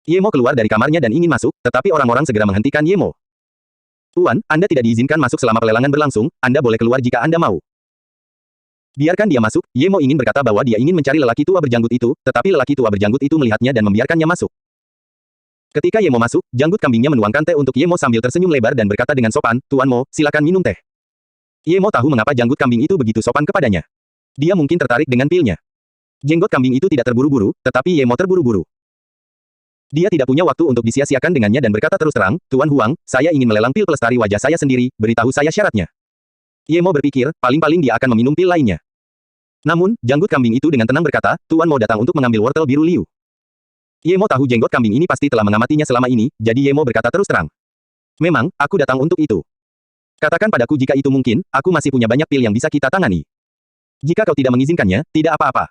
Ye Mo keluar dari kamarnya dan ingin masuk, tetapi orang-orang segera menghentikan Ye Mo. Tuan, Anda tidak diizinkan masuk selama pelelangan berlangsung, Anda boleh keluar jika Anda mau. Biarkan dia masuk, Ye Mo ingin berkata bahwa dia ingin mencari lelaki tua berjanggut itu, tetapi lelaki tua berjanggut itu melihatnya dan membiarkannya masuk. Ketika Ye Mo masuk, janggut kambingnya menuangkan teh untuk Ye Mo sambil tersenyum lebar dan berkata dengan sopan, Tuan Mo, silakan minum teh. Ye Mo tahu mengapa janggut kambing itu begitu sopan kepadanya. Dia mungkin tertarik dengan pilnya. Jenggot kambing itu tidak terburu-buru, tetapi Ye Mo terburu-buru. Dia tidak punya waktu untuk disia-siakan dengannya dan berkata terus terang, Tuan Huang, saya ingin melelang pil pelestari wajah saya sendiri, beritahu saya syaratnya. Ye Mo berpikir, paling-paling dia akan meminum pil lainnya. Namun, janggut kambing itu dengan tenang berkata, Tuan Mo datang untuk mengambil wortel biru liu. Ye Mo tahu jenggot kambing ini pasti telah mengamatinya selama ini, jadi Ye Mo berkata terus terang. Memang, aku datang untuk itu. Katakan padaku jika itu mungkin, aku masih punya banyak pil yang bisa kita tangani. Jika kau tidak mengizinkannya, tidak apa-apa.